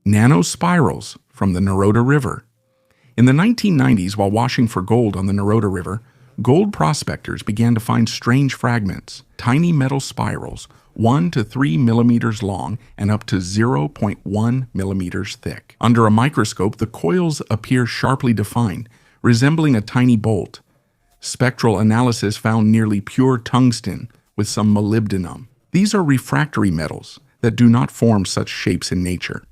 nanospirals from the Naroda River. In the 1990s, while washing for gold on the Naroda River, gold prospectors began to find strange fragments, tiny metal spirals, 1 to 3 millimeters long and up to 0.1 millimeters thick. Under a microscope, the coils appear sharply defined, resembling a tiny bolt. Spectral analysis found nearly pure tungsten with some molybdenum. These are refractory metals that do not form such shapes in nature,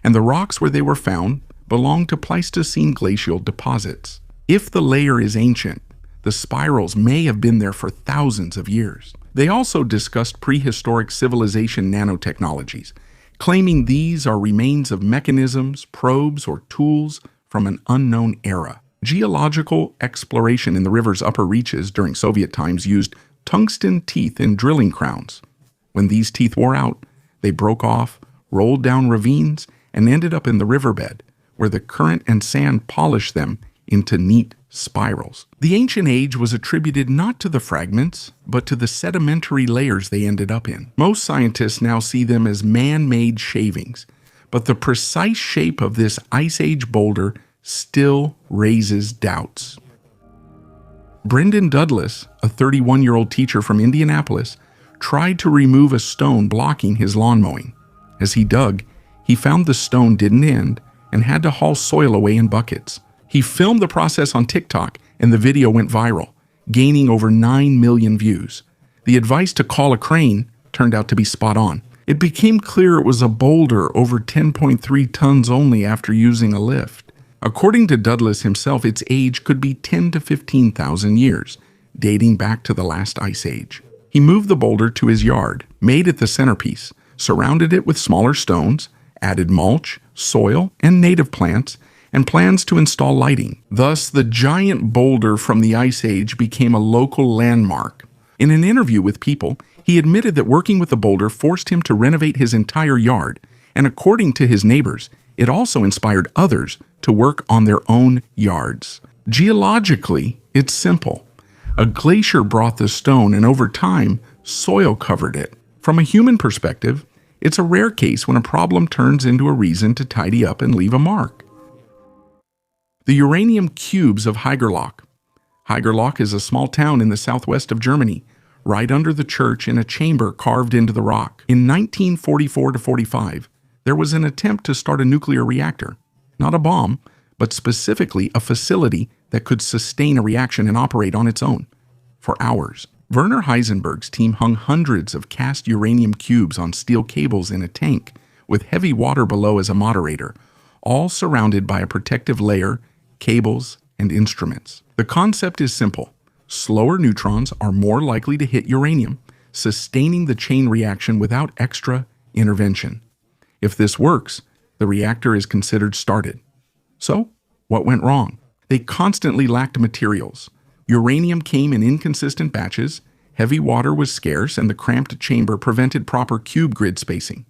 and the rocks where they were found belong to Pleistocene glacial deposits. If the layer is ancient, the spirals may have been there for thousands of years. They also discussed prehistoric civilization nanotechnologies, claiming these are remains of mechanisms, probes, or tools from an unknown era. Geological exploration in the river's upper reaches during Soviet times used tungsten teeth in drilling crowns. When these teeth wore out, they broke off, rolled down ravines, and ended up in the riverbed, where the current and sand polished them into neat spirals. The ancient age was attributed not to the fragments, but to the sedimentary layers they ended up in. Most scientists now see them as man-made shavings, but the precise shape of this Ice Age boulder still raises doubts. Brendan Douglas, a 31-year-old teacher from Indianapolis, tried to remove a stone blocking his lawn mowing. As he dug, he found the stone didn't end and had to haul soil away in buckets. He filmed the process on TikTok, and the video went viral, gaining over 9 million views. The advice to call a crane turned out to be spot on. It became clear it was a boulder over 10.3 tons only after using a lift. According to Douglas himself, its age could be 10 to 15,000 years, dating back to the last ice age. He moved the boulder to his yard, made it the centerpiece, surrounded it with smaller stones, added mulch, soil, and native plants, and plans to install lighting. Thus, the giant boulder from the Ice Age became a local landmark. In an interview with People, he admitted that working with the boulder forced him to renovate his entire yard, and according to his neighbors, it also inspired others to work on their own yards. Geologically, it's simple. A glacier brought the stone, and over time, soil covered it. From a human perspective, it's a rare case when a problem turns into a reason to tidy up and leave a mark. The uranium cubes of Haigerloch. Haigerloch is a small town in the southwest of Germany, right under the church in a chamber carved into the rock. In 1944-45, there was an attempt to start a nuclear reactor. Not a bomb, but specifically a facility that could sustain a reaction and operate on its own for hours. Werner Heisenberg's team hung hundreds of cast uranium cubes on steel cables in a tank with heavy water below as a moderator, all surrounded by a protective layer, cables, and instruments. The concept is simple. Slower neutrons are more likely to hit uranium, sustaining the chain reaction without extra intervention. If this works, the reactor is considered started. So, what went wrong? They constantly lacked materials. Uranium came in inconsistent batches, heavy water was scarce, and the cramped chamber prevented proper cube grid spacing.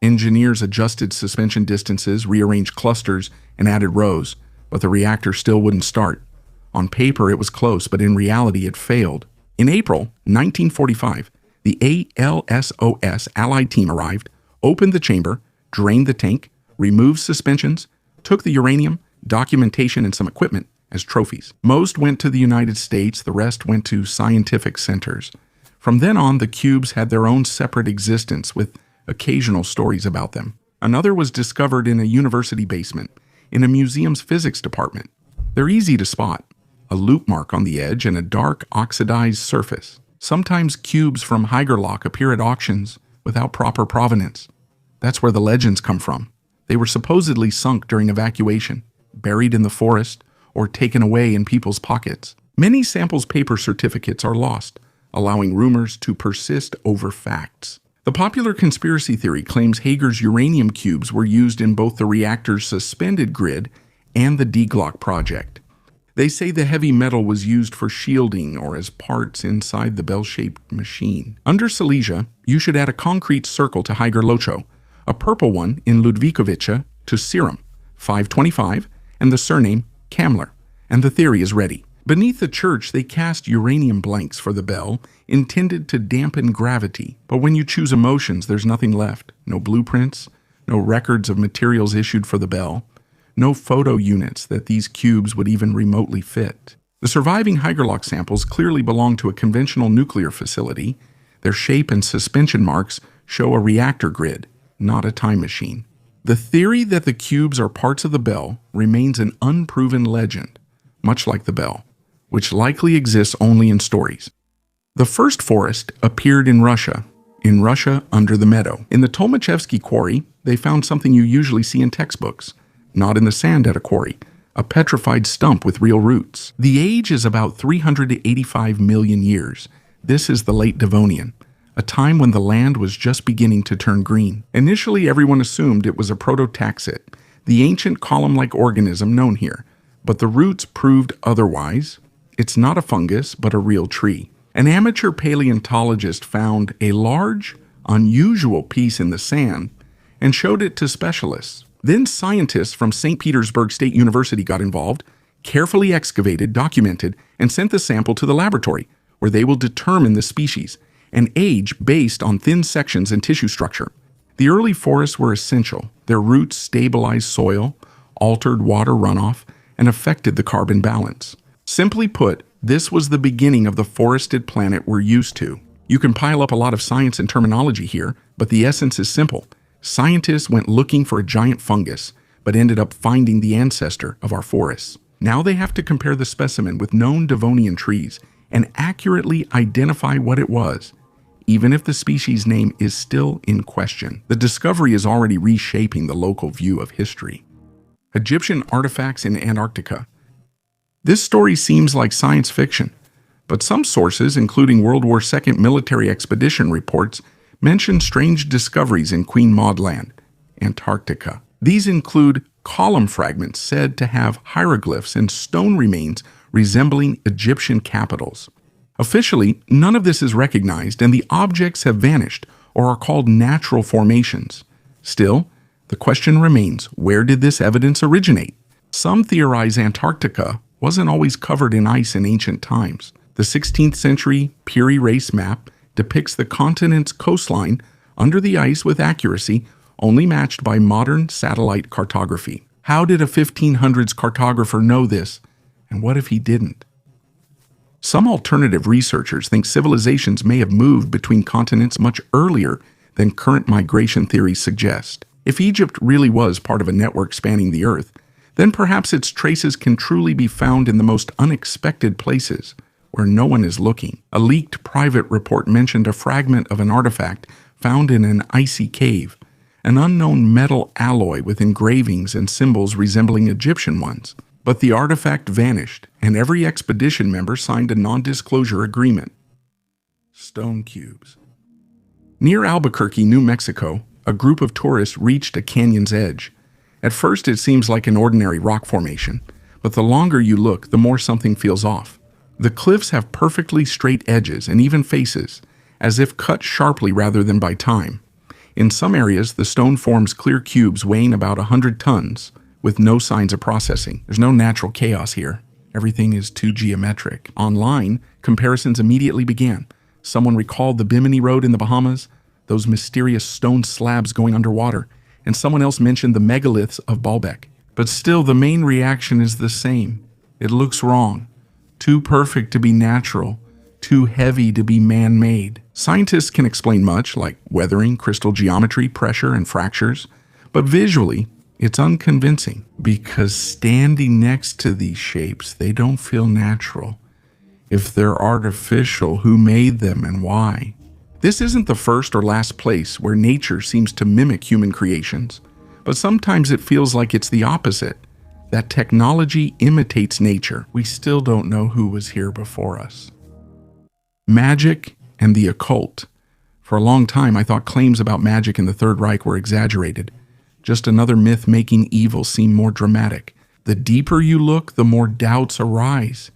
Engineers adjusted suspension distances, rearranged clusters, and added rows, but the reactor still wouldn't start. On paper, it was close, but in reality, it failed. In April 1945, the ALSOS Allied team arrived, opened the chamber, drained the tank, removed suspensions, took the uranium, documentation, and some equipment as trophies. Most went to the United States, the rest went to scientific centers. From then on, the cubes had their own separate existence with occasional stories about them. Another was discovered in a university basement, in a museum's physics department. They're easy to spot. A loop mark on the edge and a dark oxidized surface. Sometimes cubes from Haigerloch appear at auctions without proper provenance. That's where the legends come from. They were supposedly sunk during evacuation, buried in the forest, or taken away in people's pockets. Many samples' paper certificates are lost, allowing rumors to persist over facts. The popular conspiracy theory claims Hager's uranium cubes were used in both the reactor's suspended grid and the D-Glock project. They say the heavy metal was used for shielding or as parts inside the bell-shaped machine. Under Silesia, you should add a concrete circle to Haigerlocho, a purple one in Ludwikovice to Serum, 525, and the surname Kamler, and the theory is ready. Beneath the church, they cast uranium blanks for the bell, intended to dampen gravity. But when you choose emotions, there's nothing left. No blueprints, no records of materials issued for the bell, no photo units that these cubes would even remotely fit. The surviving Hygerlock samples clearly belong to a conventional nuclear facility. Their shape and suspension marks show a reactor grid, not a time machine. The theory that the cubes are parts of the bell remains an unproven legend, much like the bell, which likely exists only in stories. The first forest appeared in Russia under the meadow. In the Tolmachevsky quarry, they found something you usually see in textbooks, not in the sand at a quarry, a petrified stump with real roots. The age is about 385 million years. This is the late Devonian, a time when the land was just beginning to turn green. Initially, everyone assumed it was a prototaxit, the ancient column-like organism known here, but the roots proved otherwise. It's not a fungus, but a real tree. An amateur paleontologist found a large, unusual piece in the sand and showed it to specialists. Then scientists from St. Petersburg State University got involved, carefully excavated, documented, and sent the sample to the laboratory, where they will determine the species and age based on thin sections and tissue structure. The early forests were essential. Their roots stabilized soil, altered water runoff, and affected the carbon balance. Simply put, this was the beginning of the forested planet we're used to. You can pile up a lot of science and terminology here, but the essence is simple. Scientists went looking for a giant fungus, but ended up finding the ancestor of our forests. Now they have to compare the specimen with known Devonian trees and accurately identify what it was, even if the species name is still in question. The discovery is already reshaping the local view of history. Egyptian artifacts in Antarctica. This story seems like science fiction, but some sources, including World War II military expedition reports, mention strange discoveries in Queen Maud Land, Antarctica. These include column fragments said to have hieroglyphs and stone remains resembling Egyptian capitals. Officially, none of this is recognized, and the objects have vanished or are called natural formations. Still, the question remains, where did this evidence originate? Some theorize Antarctica wasn't always covered in ice in ancient times. The 16th century Peary Race map depicts the continent's coastline under the ice with accuracy only matched by modern satellite cartography. How did a 1500s cartographer know this, and what if he didn't? Some alternative researchers think civilizations may have moved between continents much earlier than current migration theories suggest. If Egypt really was part of a network spanning the Earth, then perhaps its traces can truly be found in the most unexpected places, where no one is looking. A leaked private report mentioned a fragment of an artifact found in an icy cave, an unknown metal alloy with engravings and symbols resembling Egyptian ones. But the artifact vanished, and every expedition member signed a non-disclosure agreement. Stone cubes. Near Albuquerque, New Mexico, a group of tourists reached a canyon's edge. At first, it seems like an ordinary rock formation, but the longer you look, the more something feels off. The cliffs have perfectly straight edges and even faces, as if cut sharply rather than by time. In some areas, the stone forms clear cubes weighing about 100 tons, with no signs of processing. There's no natural chaos here. Everything is too geometric. Online, comparisons immediately began. Someone recalled the Bimini Road in the Bahamas, those mysterious stone slabs going underwater, and someone else mentioned the megaliths of Baalbek. But still, the main reaction is the same. It looks wrong. Too perfect to be natural. Too heavy to be man-made. Scientists can explain much, like weathering, crystal geometry, pressure, and fractures, but visually, it's unconvincing, because standing next to these shapes, they don't feel natural. If they're artificial, who made them and why? This isn't the first or last place where nature seems to mimic human creations, but sometimes it feels like it's the opposite, that technology imitates nature. We still don't know who was here before us. Magic and the occult. For a long time, I thought claims about magic in the Third Reich were exaggerated. Just another myth making evil seem more dramatic. The deeper you look, the more doubts arise.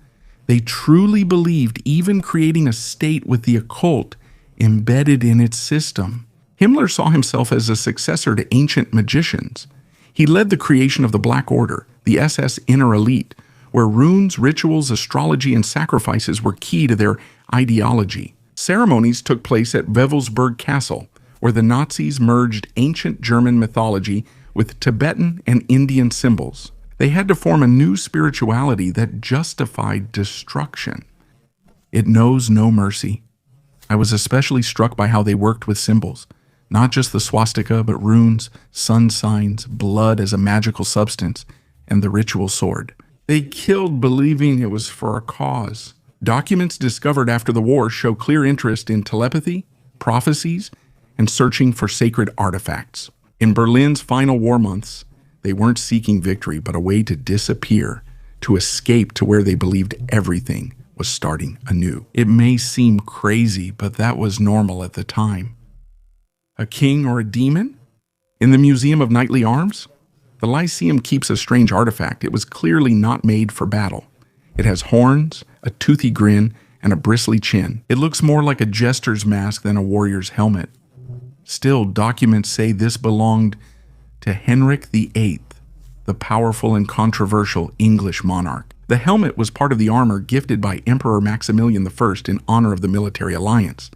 They truly believed even creating a state with the occult embedded in its system. Himmler saw himself as a successor to ancient magicians. He led the creation of the Black Order, the SS Inner Elite, where runes, rituals, astrology, and sacrifices were key to their ideology. Ceremonies took place at Wewelsburg Castle, where the Nazis merged ancient German mythology with Tibetan and Indian symbols. They had to form a new spirituality that justified destruction. It knows no mercy. I was especially struck by how they worked with symbols, not just the swastika, but runes, sun signs, blood as a magical substance, and the ritual sword. They killed believing it was for a cause. Documents discovered after the war show clear interest in telepathy, prophecies, and searching for sacred artifacts. In Berlin's final war months, they weren't seeking victory, but a way to disappear, to escape to where they believed everything was starting anew. It may seem crazy, but that was normal at the time. A king or a demon? In the Museum of Knightly Arms, the Lyceum keeps a strange artifact. It was clearly not made for battle. It has horns, a toothy grin, and a bristly chin. It looks more like a jester's mask than a warrior's helmet. Still, documents say this belonged to Henrik VIII, the powerful and controversial English monarch. The helmet was part of the armor gifted by Emperor Maximilian I in honor of the military alliance.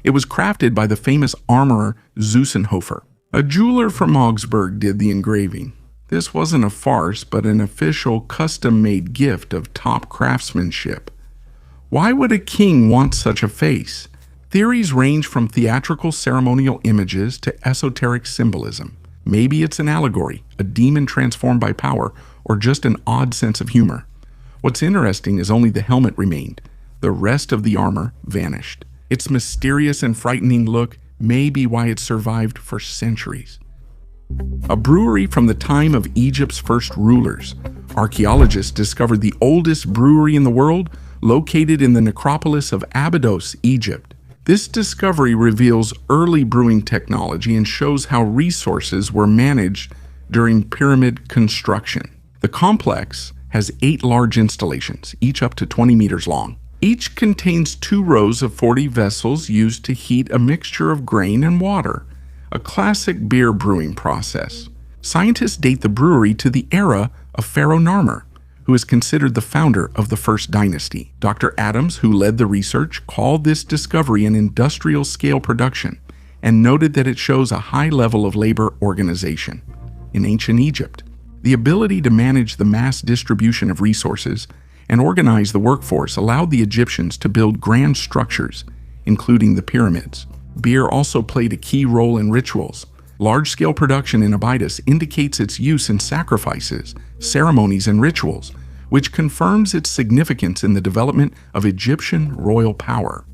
It was crafted by the famous armorer Zeusenhofer. A jeweler from Augsburg did the engraving. This wasn't a farce, but an official custom-made gift of top craftsmanship. Why would a king want such a face? Theories range from theatrical ceremonial images to esoteric symbolism. Maybe it's an allegory, a demon transformed by power, or just an odd sense of humor. What's interesting is only the helmet remained. The rest of the armor vanished. Its mysterious and frightening look may be why it survived for centuries. A brewery from the time of Egypt's first rulers. Archaeologists discovered the oldest brewery in the world, located in the necropolis of Abydos, Egypt. This discovery reveals early brewing technology and shows how resources were managed during pyramid construction. The complex has 8 large installations, each up to 20 meters long. Each contains 2 rows of 40 vessels used to heat a mixture of grain and water, a classic beer brewing process. Scientists date the brewery to the era of Pharaoh Narmer, who is considered the founder of the first dynasty. Dr. Adams, who led the research, called this discovery an industrial-scale production and noted that it shows a high level of labor organization. In ancient Egypt, the ability to manage the mass distribution of resources and organize the workforce allowed the Egyptians to build grand structures, including the pyramids. Beer also played a key role in rituals. Large-scale production in Abydos indicates its use in sacrifices, ceremonies, and rituals, which confirms its significance in the development of Egyptian royal power.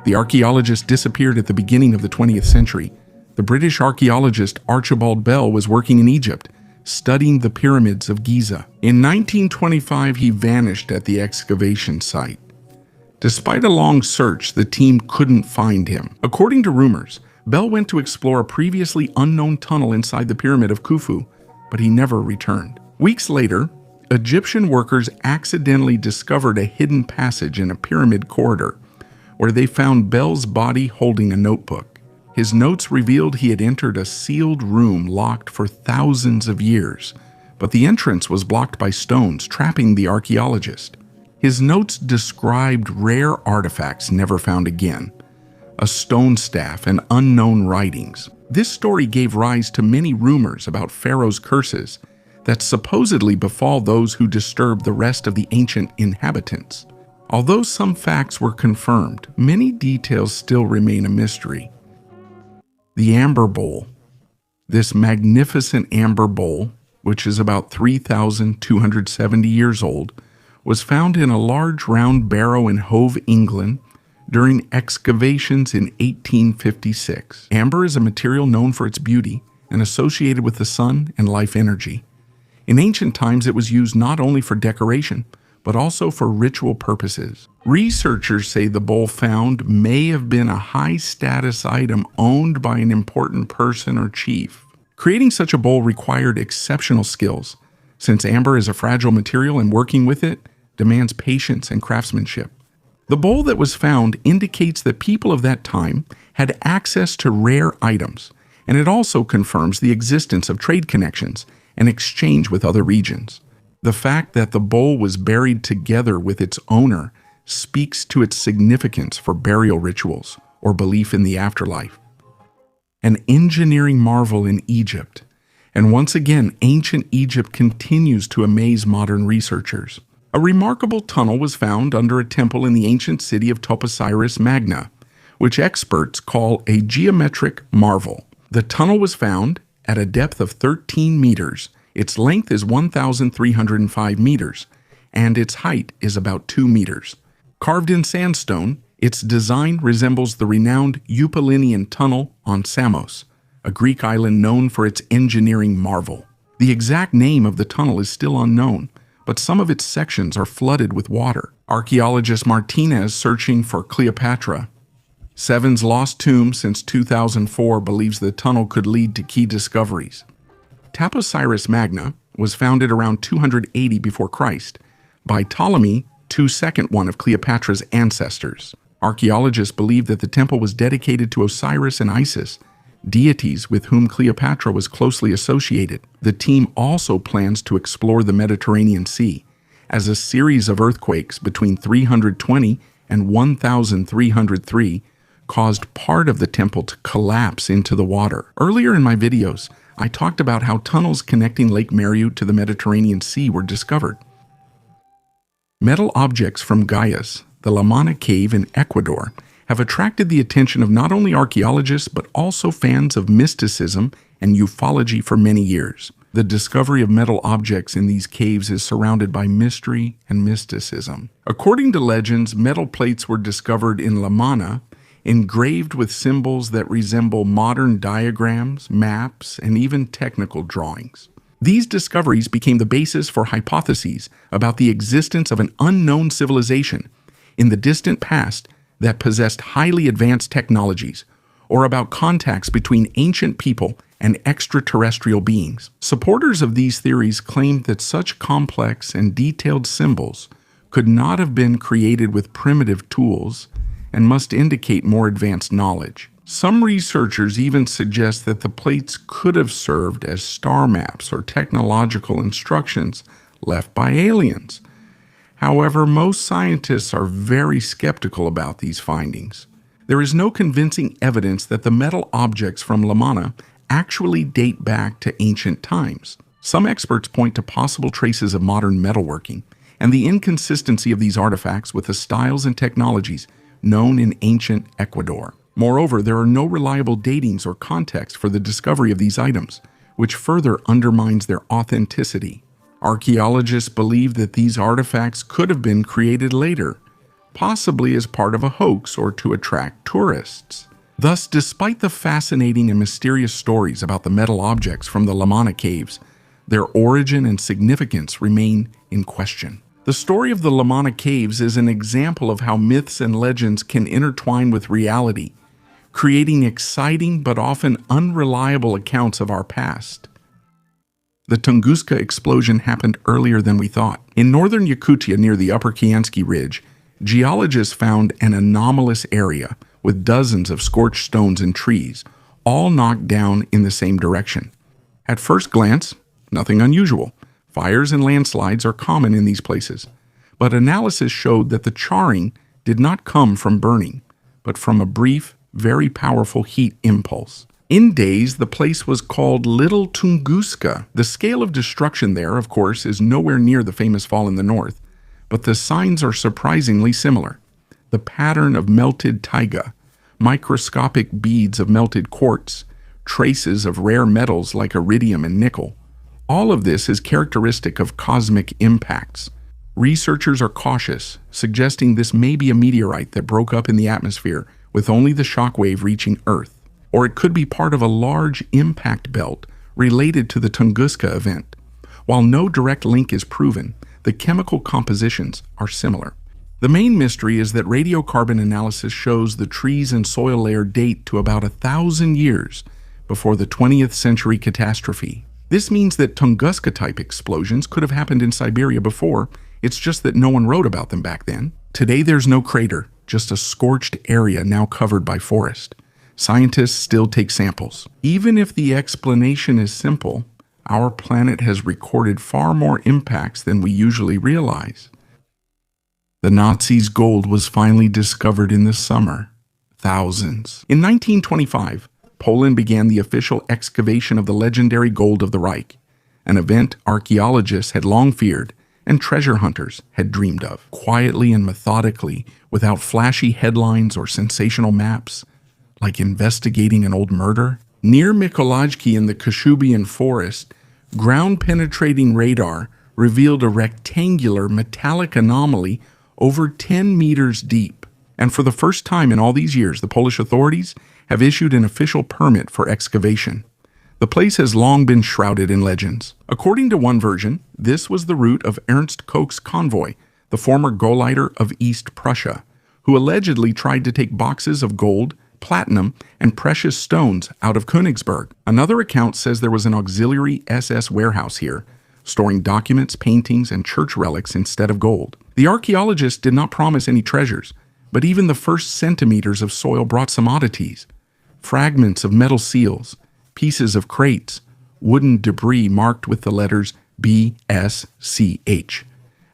The archaeologist disappeared at the beginning of the 20th century. The British archaeologist Archibald Bell was working in Egypt, studying the pyramids of Giza. In 1925, he vanished at the excavation site. Despite a long search, the team couldn't find him. According to rumors, Bell went to explore a previously unknown tunnel inside the pyramid of Khufu, but he never returned. Weeks later, Egyptian workers accidentally discovered a hidden passage in a pyramid corridor, where they found Bell's body holding a notebook. His notes revealed he had entered a sealed room locked for thousands of years, but the entrance was blocked by stones, trapping the archaeologist. His notes described rare artifacts never found again, a stone staff, and unknown writings. This story gave rise to many rumors about Pharaoh's curses that supposedly befall those who disturbed the rest of the ancient inhabitants. Although some facts were confirmed, many details still remain a mystery. The Amber Bowl. This magnificent amber bowl, which is about 3,270 years old, was found in a large round barrow in Hove, England, during excavations in 1856. Amber is a material known for its beauty and associated with the sun and life energy. In ancient times, it was used not only for decoration, but also for ritual purposes. Researchers say the bowl found may have been a high-status item owned by an important person or chief. Creating such a bowl required exceptional skills, since amber is a fragile material and working with it demands patience and craftsmanship. The bowl that was found indicates that people of that time had access to rare items, and it also confirms the existence of trade connections and exchange with other regions. The fact that the bowl was buried together with its owner speaks to its significance for burial rituals or belief in the afterlife. an engineering marvel in Egypt. And once again, ancient Egypt continues to amaze modern researchers. A remarkable tunnel was found under a temple in the ancient city of Toposiris Magna, which experts call a geometric marvel. The tunnel was found at a depth of 13 meters. Its length is 1,305 meters, and its height is about 2 meters. Carved in sandstone, its design resembles the renowned Eupalinian Tunnel on Samos, a Greek island known for its engineering marvel. The exact name of the tunnel is still unknown, but some of its sections are flooded with water. Archaeologist Martinez, searching for Cleopatra, Seven's lost tomb since 2004, believes the tunnel could lead to key discoveries. Taposiris Magna was founded around 280 before Christ by Ptolemy II, one of Cleopatra's ancestors. Archaeologists believe that the temple was dedicated to Osiris and Isis, deities with whom Cleopatra was closely associated. The team also plans to explore the Mediterranean Sea, as a series of earthquakes between 320 and 1303 caused part of the temple to collapse into the water. Earlier in my videos, I talked about how tunnels connecting Lake Meru to the Mediterranean Sea were discovered. Metal objects from Gaius, the Lamana cave in Ecuador, have attracted the attention of not only archaeologists but also fans of mysticism and ufology for many years. The discovery of metal objects in these caves is surrounded by mystery and mysticism. According to legends, metal plates were discovered in Lamana, engraved with symbols that resemble modern diagrams, maps, and even technical drawings. These discoveries became the basis for hypotheses about the existence of an unknown civilization in the distant past that possessed highly advanced technologies, or about contacts between ancient people and extraterrestrial beings. Supporters of these theories claimed that such complex and detailed symbols could not have been created with primitive tools and must indicate more advanced knowledge. Some researchers even suggest that the plates could have served as star maps or technological instructions left by aliens. However, most scientists are very skeptical about these findings. There is no convincing evidence that the metal objects from Lamana actually date back to ancient times. Some experts point to possible traces of modern metalworking and the inconsistency of these artifacts with the styles and technologies known in ancient Ecuador. Moreover, there are no reliable datings or context for the discovery of these items, which further undermines their authenticity. Archaeologists believe that these artifacts could have been created later, possibly as part of a hoax or to attract tourists. Thus, despite the fascinating and mysterious stories about the metal objects from the Lamana caves, their origin and significance remain in question. The story of the Lamana caves is an example of how myths and legends can intertwine with reality, creating exciting but often unreliable accounts of our past. The Tunguska explosion happened earlier than we thought. In northern Yakutia near the Upper Kiansky Ridge, geologists found an anomalous area with dozens of scorched stones and trees, all knocked down in the same direction. At first glance, nothing unusual. Fires and landslides are common in these places, but analysis showed that the charring did not come from burning, but from a brief, very powerful heat impulse. In days, the place was called Little Tunguska. The scale of destruction there, of course, is nowhere near the famous fall in the north, but the signs are surprisingly similar. The pattern of melted taiga, microscopic beads of melted quartz, traces of rare metals like iridium and nickel. All of this is characteristic of cosmic impacts. Researchers are cautious, suggesting this may be a meteorite that broke up in the atmosphere with only the shockwave reaching Earth, or it could be part of a large impact belt related to the Tunguska event. While no direct link is proven, the chemical compositions are similar. The main mystery is that radiocarbon analysis shows the trees and soil layer date to about 1,000 years before the 20th century catastrophe. This means that Tunguska-type explosions could have happened in Siberia before, it's just that no one wrote about them back then. Today there's no crater, just a scorched area now covered by forest. Scientists still take samples. Even if the explanation is simple, our planet has recorded far more impacts than we usually realize. The Nazis' gold was finally discovered in the summer. Thousands. In 1925, Poland began the official excavation of the legendary gold of the Reich, an event archaeologists had long feared and treasure hunters had dreamed of. Quietly and methodically, without flashy headlines or sensational maps, like investigating an old murder. Near Mykolaiv in the Kashubian forest, ground-penetrating radar revealed a rectangular metallic anomaly over 10 meters deep. And for the first time in all these years, the Polish authorities have issued an official permit for excavation. The place has long been shrouded in legends. According to one version, this was the route of Ernst Koch's convoy, the former Gauleiter of East Prussia, who allegedly tried to take boxes of gold, platinum, and precious stones out of Königsberg. Another account says there was an auxiliary SS warehouse here, storing documents, paintings, and church relics instead of gold. The archaeologists did not promise any treasures, but even the first centimeters of soil brought some oddities. Fragments of metal seals, pieces of crates, wooden debris marked with the letters BSCH,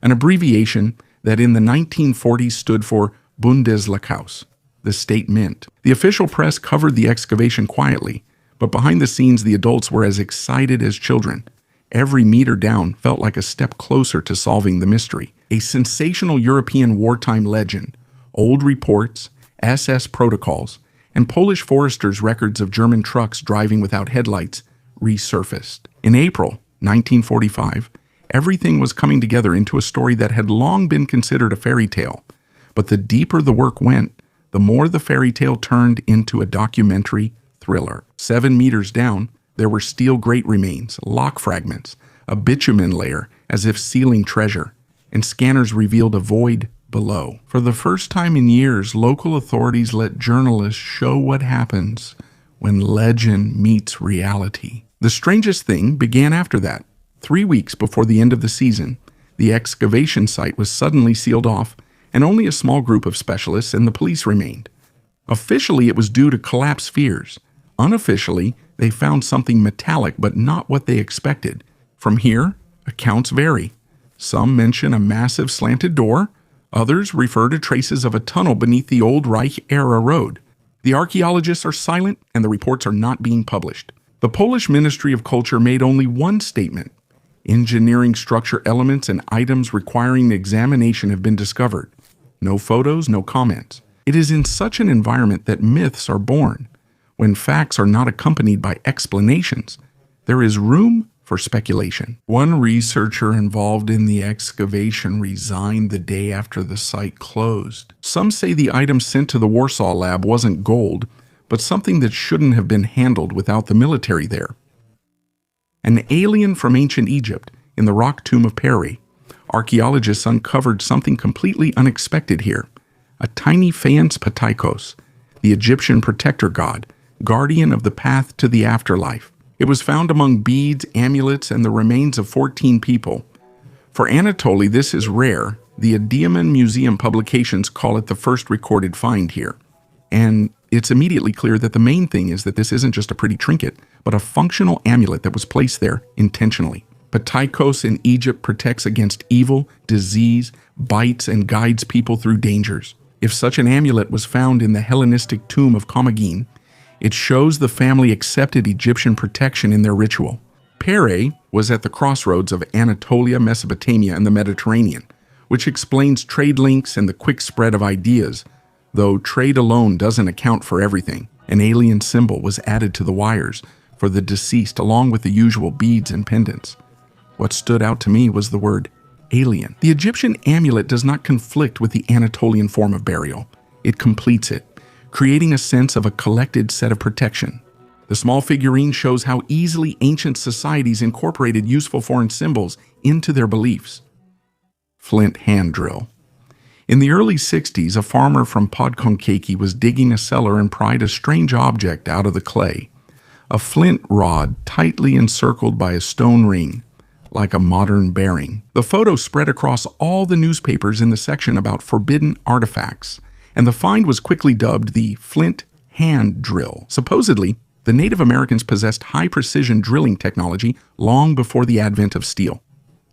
an abbreviation that in the 1940s stood for Bundeslakaus, the state mint. The official press covered the excavation quietly, but behind the scenes the adults were as excited as children. Every meter down felt like a step closer to solving the mystery. A sensational European wartime legend, old reports, SS protocols, and Polish foresters' records of German trucks driving without headlights resurfaced. In April 1945, everything was coming together into a story that had long been considered a fairy tale. But the deeper the work went, the more the fairy tale turned into a documentary thriller. 7 meters down, there were steel grate remains, lock fragments, a bitumen layer as if sealing treasure, and scanners revealed a void below. For the first time in years, local authorities let journalists show what happens when legend meets reality. The strangest thing began after that. 3 weeks before the end of the season, the excavation site was suddenly sealed off, and only a small group of specialists and the police remained. Officially, it was due to collapse fears. Unofficially, they found something metallic, but not what they expected. From here, accounts vary. Some mention a massive slanted door. Others refer to traces of a tunnel beneath the old Reich-era road. The archaeologists are silent, and the reports are not being published. The Polish Ministry of Culture made only one statement. Engineering structure elements and items requiring examination have been discovered. No photos, no comments. It is in such an environment that myths are born. When facts are not accompanied by explanations, there is room for speculation. One researcher involved in the excavation resigned the day after the site closed. Some say the item sent to the Warsaw lab wasn't gold, but something that shouldn't have been handled without the military there. An alien from ancient Egypt in the rock tomb of Peri, archaeologists uncovered something completely unexpected here. A tiny Phaeons Pataikos, the Egyptian protector god, guardian of the path to the afterlife. It was found among beads, amulets, and the remains of 14 people. For Anatoly, this is rare. The Adıyaman Museum publications call it the first recorded find here. And it's immediately clear that the main thing is that this isn't just a pretty trinket, but a functional amulet that was placed there intentionally. Pataikos in Egypt protects against evil, disease, bites, and guides people through dangers. If such an amulet was found in the Hellenistic tomb of Commagene, it shows the family accepted Egyptian protection in their ritual. Peri was at the crossroads of Anatolia, Mesopotamia, and the Mediterranean, which explains trade links and the quick spread of ideas, though trade alone doesn't account for everything. An alien symbol was added to the wires for the deceased along with the usual beads and pendants. What stood out to me was the word alien. The Egyptian amulet does not conflict with the Anatolian form of burial. It completes it, creating a sense of a collected set of protection. The small figurine shows how easily ancient societies incorporated useful foreign symbols into their beliefs. Flint hand drill. In the early 60s, a farmer from Podkonkeki was digging a cellar and pried a strange object out of the clay. A flint rod tightly encircled by a stone ring, like a modern bearing. The photo spread across all the newspapers in the section about forbidden artifacts, and the find was quickly dubbed the Flint hand drill. Supposedly, the Native Americans possessed high-precision drilling technology long before the advent of steel.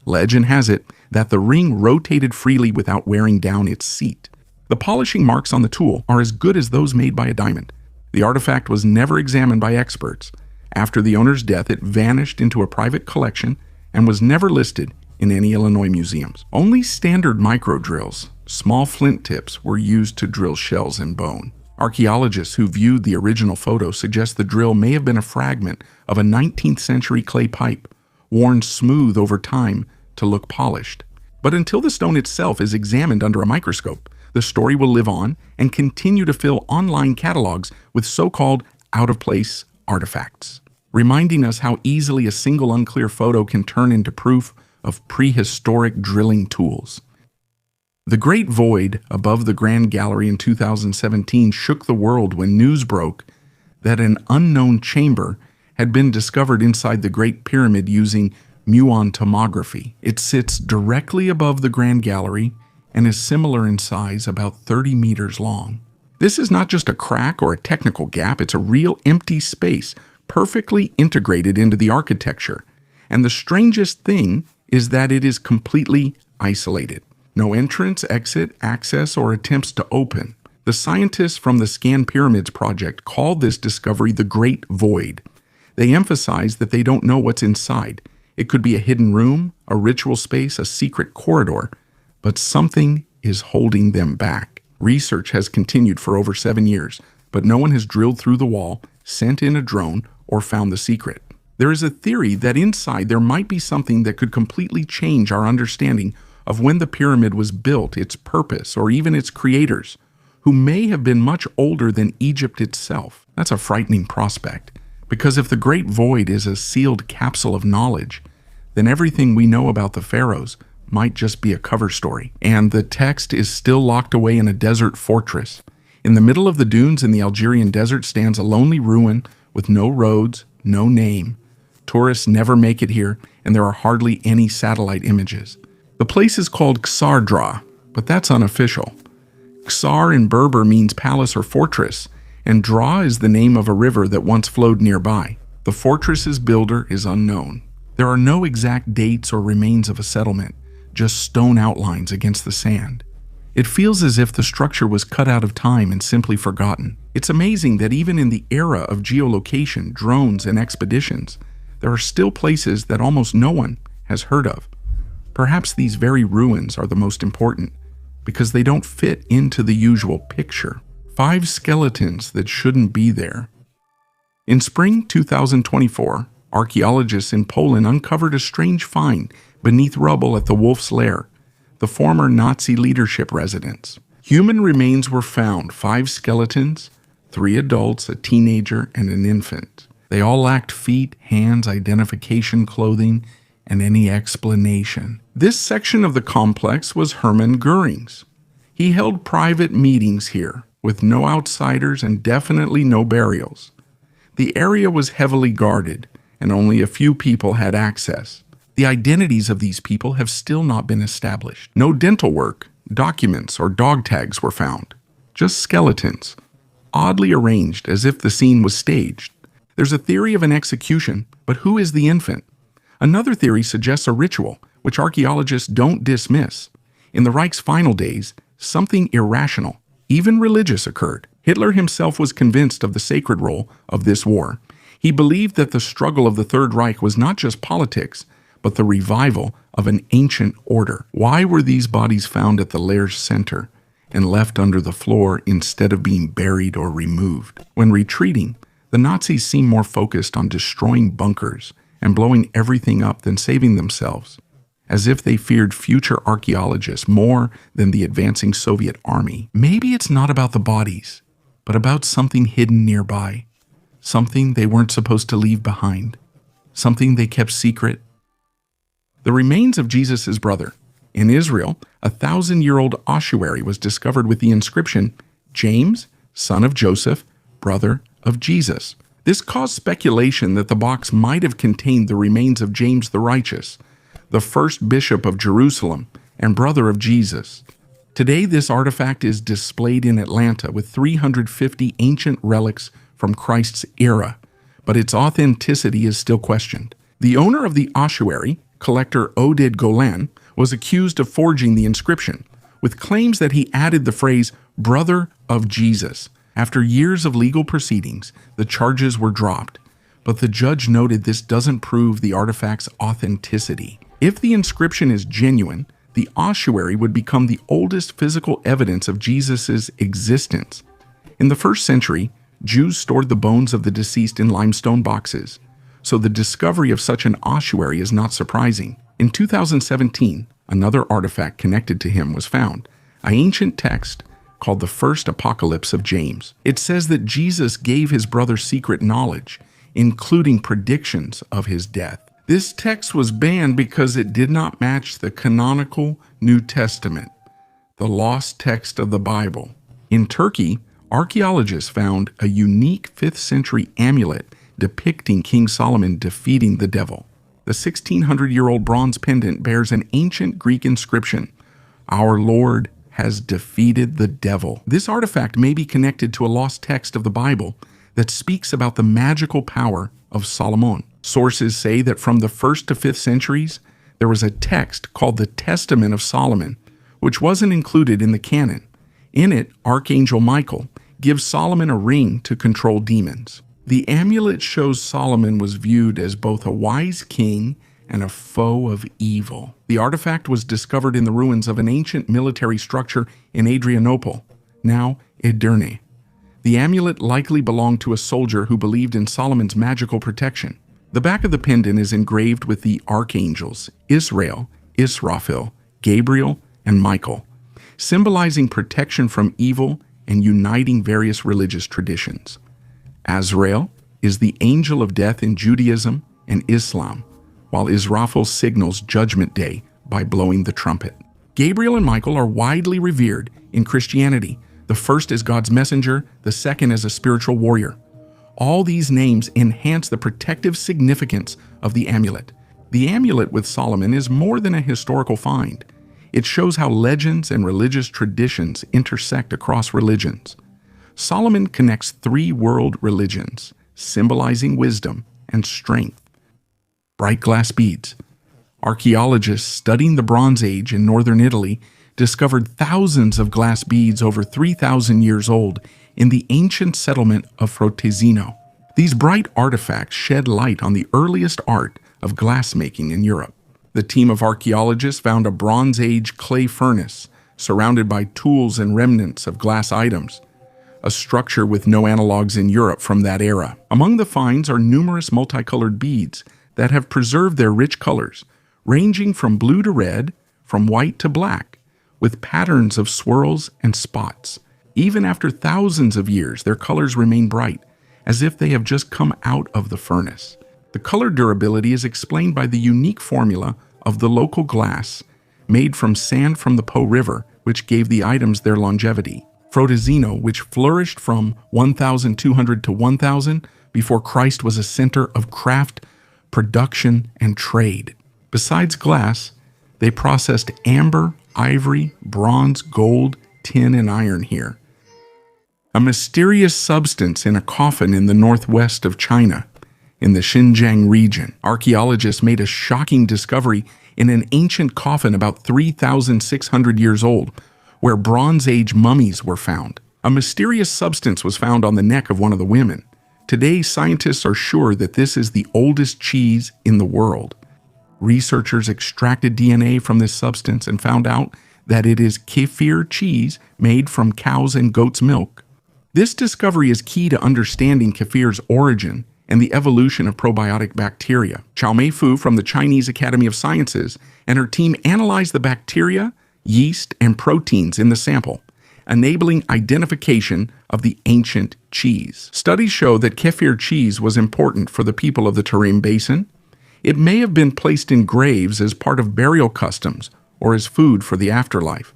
Legend has it that the ring rotated freely without wearing down its seat. The polishing marks on the tool are as good as those made by a diamond. The artifact was never examined by experts. After the owner's death, it vanished into a private collection and was never listed in any Illinois museums. Only standard micro drills, small flint tips, were used to drill shells and bone. Archaeologists who viewed the original photo suggest the drill may have been a fragment of a 19th century clay pipe, worn smooth over time to look polished. But until the stone itself is examined under a microscope, the story will live on and continue to fill online catalogs with so-called out-of-place artifacts, reminding us how easily a single unclear photo can turn into proof of prehistoric drilling tools. The Great Void above the Grand Gallery in 2017 shook the world when news broke that an unknown chamber had been discovered inside the Great Pyramid using muon tomography. It sits directly above the Grand Gallery and is similar in size, about 30 meters long. This is not just a crack or a technical gap, it's a real empty space, perfectly integrated into the architecture. And the strangest thing is that it is completely isolated. No entrance, exit, access, or attempts to open. The scientists from the Scan Pyramids project call this discovery the Great Void. They emphasize that they don't know what's inside. It could be a hidden room, a ritual space, a secret corridor, but something is holding them back. Research has continued for over 7 years, but no one has drilled through the wall, sent in a drone, or found the secret. There is a theory that inside there might be something that could completely change our understanding of when the pyramid was built, its purpose, or even its creators, who may have been much older than Egypt itself. That's a frightening prospect, because if the Great Void is a sealed capsule of knowledge, then everything we know about the pharaohs might just be a cover story. And the text is still locked away in a desert fortress. In the middle of the dunes in the Algerian desert stands a lonely ruin with no roads, no name. Tourists never make it here, and there are hardly any satellite images. The place is called Xardra, but that's unofficial. Xar in Berber means palace or fortress, and Dra is the name of a river that once flowed nearby. The fortress's builder is unknown. There are no exact dates or remains of a settlement, just stone outlines against the sand. It feels as if the structure was cut out of time and simply forgotten. It's amazing that even in the era of geolocation, drones, and expeditions, there are still places that almost no one has heard of. Perhaps these very ruins are the most important, because they don't fit into the usual picture. 5 skeletons that shouldn't be there. In spring 2024, archaeologists in Poland uncovered a strange find beneath rubble at the Wolf's Lair, the former Nazi leadership residence. Human remains were found, 5 skeletons, 3 adults, a teenager, and an infant. They all lacked feet, hands, identification, clothing, and any explanation. This section of the complex was Hermann Göring's. He held private meetings here, with no outsiders and definitely no burials. The area was heavily guarded, and only a few people had access. The identities of these people have still not been established. No dental work, documents, or dog tags were found. Just skeletons, oddly arranged as if the scene was staged. There's a theory of an execution, but who is the infant? Another theory suggests a ritual, which archaeologists don't dismiss. In the Reich's final days, something irrational, even religious, occurred. Hitler himself was convinced of the sacred role of this war. He believed that the struggle of the Third Reich was not just politics, but the revival of an ancient order. Why were these bodies found at the lair's center and left under the floor instead of being buried or removed? When retreating, the Nazis seemed more focused on destroying bunkers and blowing everything up than saving themselves, as if they feared future archaeologists more than the advancing Soviet army. Maybe it's not about the bodies, but about something hidden nearby, something they weren't supposed to leave behind, something they kept secret. The remains of Jesus' brother. In Israel, a 1,000-year-old ossuary was discovered with the inscription, James, son of Joseph, brother of Jesus. This caused speculation that the box might have contained the remains of James the Righteous, the first bishop of Jerusalem and brother of Jesus. Today, this artifact is displayed in Atlanta with 350 ancient relics from Christ's era, but its authenticity is still questioned. The owner of the ossuary, collector Oded Golan, was accused of forging the inscription, with claims that he added the phrase, brother of Jesus, After years of legal proceedings, the charges were dropped, but the judge noted this doesn't prove the artifact's authenticity. If the inscription is genuine, the ossuary would become the oldest physical evidence of Jesus' existence. In the 1st century, Jews stored the bones of the deceased in limestone boxes, so the discovery of such an ossuary is not surprising. In 2017, another artifact connected to him was found, an ancient text called the First Apocalypse of James. It says that Jesus gave his brother secret knowledge, including predictions of his death. This text was banned because it did not match the canonical New Testament, the lost text of the Bible. In Turkey, archaeologists found a unique 5th century amulet depicting King Solomon defeating the devil. The 1,600-year-old bronze pendant bears an ancient Greek inscription, "Our Lord has defeated the devil." This artifact may be connected to a lost text of the Bible that speaks about the magical power of Solomon. Sources say that from the 1st to 5th centuries, there was a text called the Testament of Solomon, which wasn't included in the canon. In it, Archangel Michael gives Solomon a ring to control demons. The amulet shows Solomon was viewed as both a wise king and a foe of evil. The artifact was discovered in the ruins of an ancient military structure in Adrianople, now Edirne. The amulet likely belonged to a soldier who believed in Solomon's magical protection. The back of the pendant is engraved with the archangels Israel, Israfil, Gabriel, and Michael, symbolizing protection from evil and uniting various religious traditions. Azrael is the angel of death in Judaism and Islam, while Israfil signals Judgment Day by blowing the trumpet. Gabriel and Michael are widely revered in Christianity. The first is God's messenger, the second as a spiritual warrior. All these names enhance the protective significance of the amulet. The amulet with Solomon is more than a historical find. It shows how legends and religious traditions intersect across religions. Solomon connects 3 world religions, symbolizing wisdom and strength. Bright glass beads. Archaeologists studying the Bronze Age in northern Italy discovered thousands of glass beads over 3,000 years old in the ancient settlement of Frontesino. These bright artifacts shed light on the earliest art of glassmaking in Europe. The team of archaeologists found a Bronze Age clay furnace surrounded by tools and remnants of glass items, a structure with no analogs in Europe from that era. Among the finds are numerous multicolored beads that have preserved their rich colors, ranging from blue to red, from white to black, with patterns of swirls and spots. Even after thousands of years, their colors remain bright, as if they have just come out of the furnace. The color durability is explained by the unique formula of the local glass made from sand from the Po River, which gave the items their longevity. Frontesino, which flourished from 1200 to 1000 before Christ, was a center of craft, production, and trade. Besides glass, they processed amber, ivory, bronze, gold, tin, and iron here. A mysterious substance in a coffin in the northwest of China, in the Xinjiang region. Archaeologists made a shocking discovery in an ancient coffin about 3,600 years old, where Bronze Age mummies were found. A mysterious substance was found on the neck of one of the women. Today, scientists are sure that this is the oldest cheese in the world. Researchers extracted DNA from this substance and found out that it is kefir cheese made from cows' and goats' milk. This discovery is key to understanding kefir's origin and the evolution of probiotic bacteria. Chao Meifu from the Chinese Academy of Sciences and her team analyzed the bacteria, yeast, and proteins in the sample, enabling identification of the ancient cheese. Studies show that kefir cheese was important for the people of the Tarim Basin. It may have been placed in graves as part of burial customs or as food for the afterlife.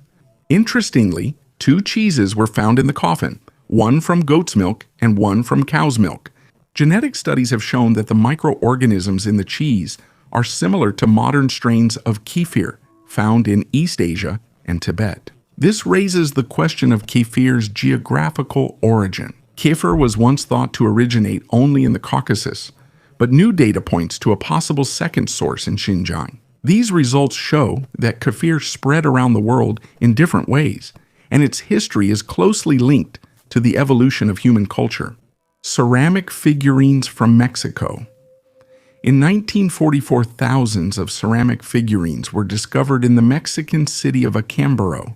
Interestingly, 2 cheeses were found in the coffin, one from goat's milk and one from cow's milk. Genetic studies have shown that the microorganisms in the cheese are similar to modern strains of kefir found in East Asia and Tibet. This raises the question of kefir's geographical origin. Kefir was once thought to originate only in the Caucasus, but new data points to a possible second source in Xinjiang. These results show that kefir spread around the world in different ways, and its history is closely linked to the evolution of human culture. Ceramic figurines from Mexico. In 1944, thousands of ceramic figurines were discovered in the Mexican city of Acámbaro,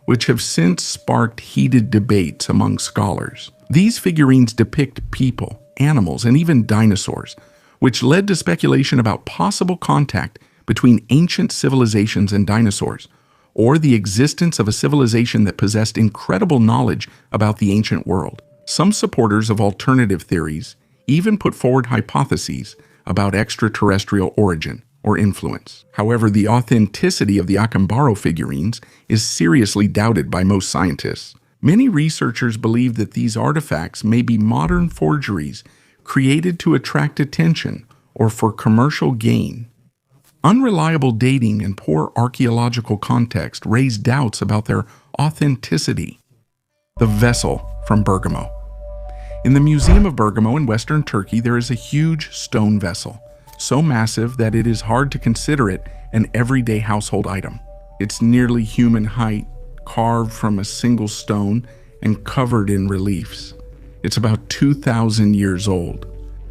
which have since sparked heated debates among scholars. These figurines depict people, animals, and even dinosaurs, which led to speculation about possible contact between ancient civilizations and dinosaurs, or the existence of a civilization that possessed incredible knowledge about the ancient world. Some supporters of alternative theories even put forward hypotheses about extraterrestrial origin or influence. However, the authenticity of the Acámbaro figurines is seriously doubted by most scientists. Many researchers believe that these artifacts may be modern forgeries created to attract attention or for commercial gain. Unreliable dating and poor archaeological context raise doubts about their authenticity. The vessel from Bergamo. In the Museum of Bergamo in western Turkey, there is a huge stone vessel, so massive that it is hard to consider it an everyday household item. It's nearly human height, carved from a single stone and covered in reliefs. It's about 2,000 years old.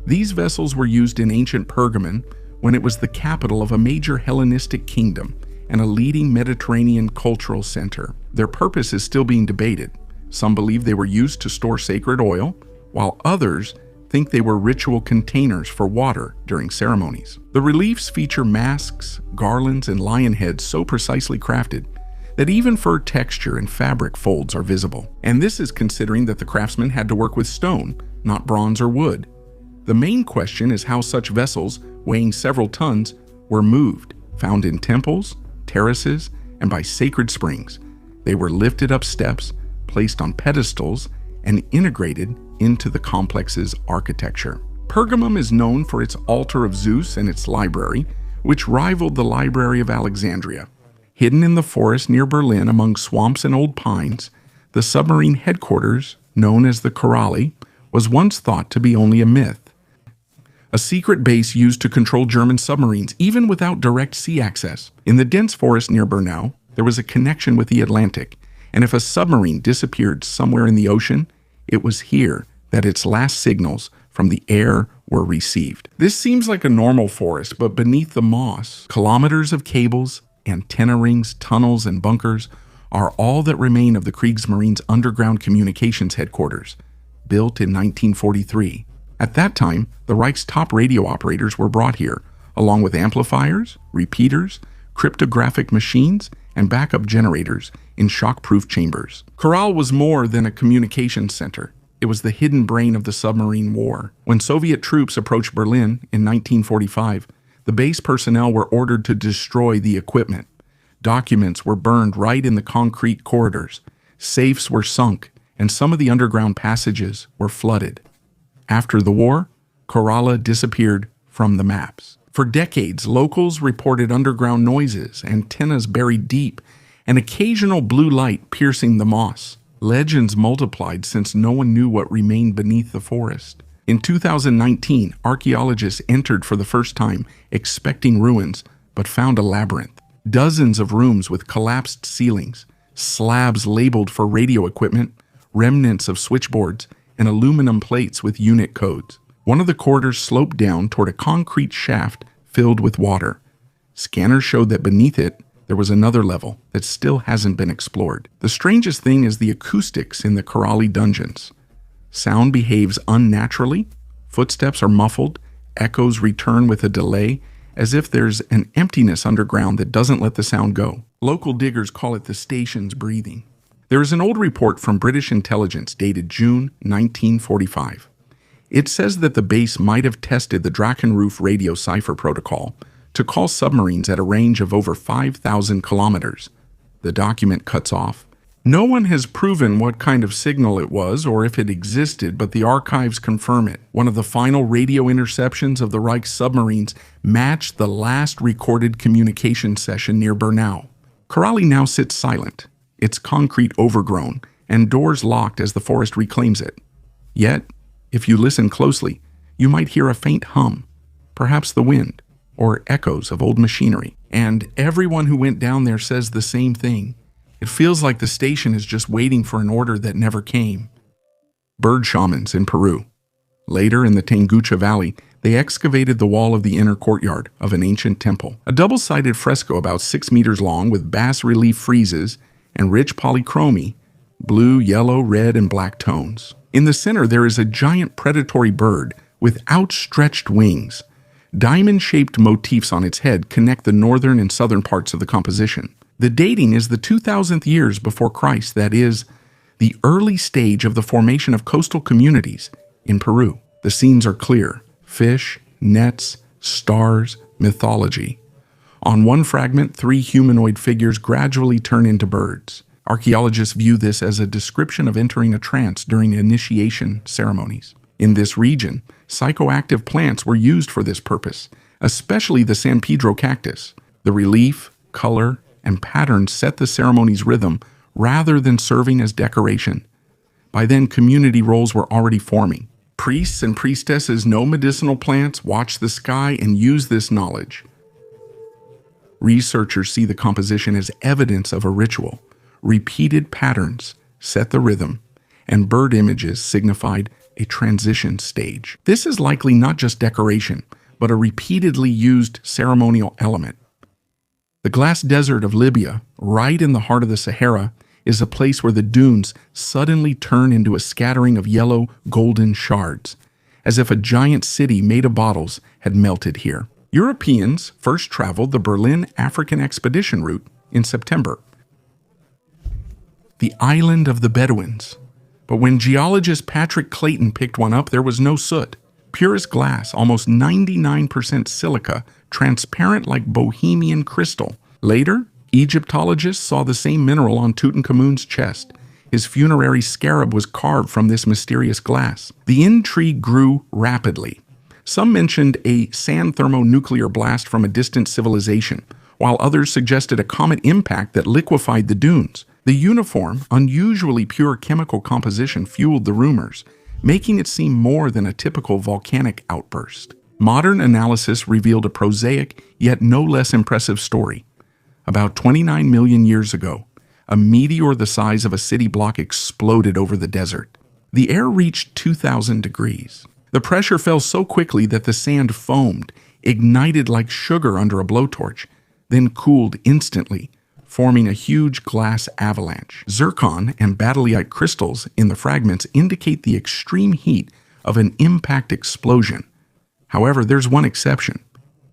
These vessels were used in ancient Pergamon when it was the capital of a major Hellenistic kingdom and a leading Mediterranean cultural center. Their purpose is still being debated. Some believe they were used to store sacred oil, while others think they were ritual containers for water during ceremonies. The reliefs feature masks, garlands, and lion heads so precisely crafted that even fur texture and fabric folds are visible. And this is considering that the craftsmen had to work with stone, not bronze or wood. The main question is how such vessels, weighing several tons, were moved, found in temples, terraces, and by sacred springs. They were lifted up steps, placed on pedestals, and integrated into the complex's architecture. Pergamum is known for its altar of Zeus and its library, which rivaled the Library of Alexandria. Hidden in the forest near Berlin among swamps and old pines, the submarine headquarters, known as the Coralli, was once thought to be only a myth. A secret base used to control German submarines, even without direct sea access. In the dense forest near Bernau, there was a connection with the Atlantic, and if a submarine disappeared somewhere in the ocean, it was here that its last signals from the air were received. This seems like a normal forest, but beneath the moss, kilometers of cables, antenna rings, tunnels, and bunkers are all that remain of the Kriegsmarine's underground communications headquarters, built in 1943. At that time, the Reich's top radio operators were brought here, along with amplifiers, repeaters, cryptographic machines, and backup generators in shock-proof chambers. Corral was more than a communications center. It was the hidden brain of the submarine war. When Soviet troops approached Berlin in 1945, the base personnel were ordered to destroy the equipment. Documents were burned right in the concrete corridors. Safes were sunk, and some of the underground passages were flooded. After the war, Korala disappeared from the maps. For decades, locals reported underground noises, antennas buried deep, and occasional blue light piercing the moss. Legends multiplied since no one knew what remained beneath the forest. In 2019, archaeologists entered for the first time, expecting ruins, but found a labyrinth. Dozens of rooms with collapsed ceilings, slabs labeled for radio equipment, remnants of switchboards, and aluminum plates with unit codes. One of the corridors sloped down toward a concrete shaft filled with water. Scanners showed that beneath it, there was another level that still hasn't been explored. The strangest thing is the acoustics in the Coralli dungeons. Sound behaves unnaturally, footsteps are muffled, echoes return with a delay, as if there's an emptiness underground that doesn't let the sound go. Local diggers call it the station's breathing. There is an old report from British intelligence dated June 1945. It says that the base might have tested the Drachenruf radio cipher protocol to call submarines at a range of over 5,000 kilometers. The document cuts off. No one has proven what kind of signal it was or if it existed, but the archives confirm it. One of the final radio interceptions of the Reich submarines matched the last recorded communication session near Bernau. Coralli now sits silent, its concrete overgrown, and doors locked as the forest reclaims it. Yet, if you listen closely, you might hear a faint hum, perhaps the wind, or echoes of old machinery. And everyone who went down there says the same thing. It feels like the station is just waiting for an order that never came. bird shamans in Peru. Later, in the Tangucha Valley, they excavated the wall of the inner courtyard of an ancient temple. A double-sided fresco about 6 meters long with bas-relief friezes and rich polychromy, blue, yellow, red, and black tones. In the center, there is a giant predatory bird with outstretched wings. Diamond-shaped motifs on its head connect the northern and southern parts of the composition. The dating is the 2000th years before Christ, that is, the early stage of the formation of coastal communities in Peru. The scenes are clear: fish, nets, stars, mythology. On one fragment, 3 humanoid figures gradually turn into birds. Archaeologists view this as a description of entering a trance during initiation ceremonies. In this region, psychoactive plants were used for this purpose, especially the San Pedro cactus. The relief, color, and patterns set the ceremony's rhythm rather than serving as decoration. By then, community roles were already forming. Priests and priestesses know medicinal plants, watch the sky, and use this knowledge. Researchers see the composition as evidence of a ritual. Repeated patterns set the rhythm, and bird images signified a transition stage. This is likely not just decoration, but a repeatedly used ceremonial element. The glass desert of Libya, right in the heart of the Sahara, is a place where the dunes suddenly turn into a scattering of yellow, golden shards, as if a giant city made of bottles had melted here. Europeans first traveled the Berlin African expedition route in September. The island of the Bedouins. But when geologist Patrick Clayton picked one up, there was no soot. Purest glass, almost 99% silica, transparent like Bohemian crystal. Later, Egyptologists saw the same mineral on Tutankhamun's chest. His funerary scarab was carved from this mysterious glass. The intrigue grew rapidly. Some mentioned a sand thermonuclear blast from a distant civilization, while others suggested a comet impact that liquefied the dunes. The uniform, unusually pure chemical composition fueled the rumors, making it seem more than a typical volcanic outburst. Modern analysis revealed a prosaic, yet no less impressive story. About 29 million years ago, a meteor the size of a city block exploded over the desert. The air reached 2,000 degrees. The pressure fell so quickly that the sand foamed, ignited like sugar under a blowtorch, then cooled instantly, forming a huge glass avalanche. Zircon and baddelite crystals in the fragments indicate the extreme heat of an impact explosion. However, there's one exception.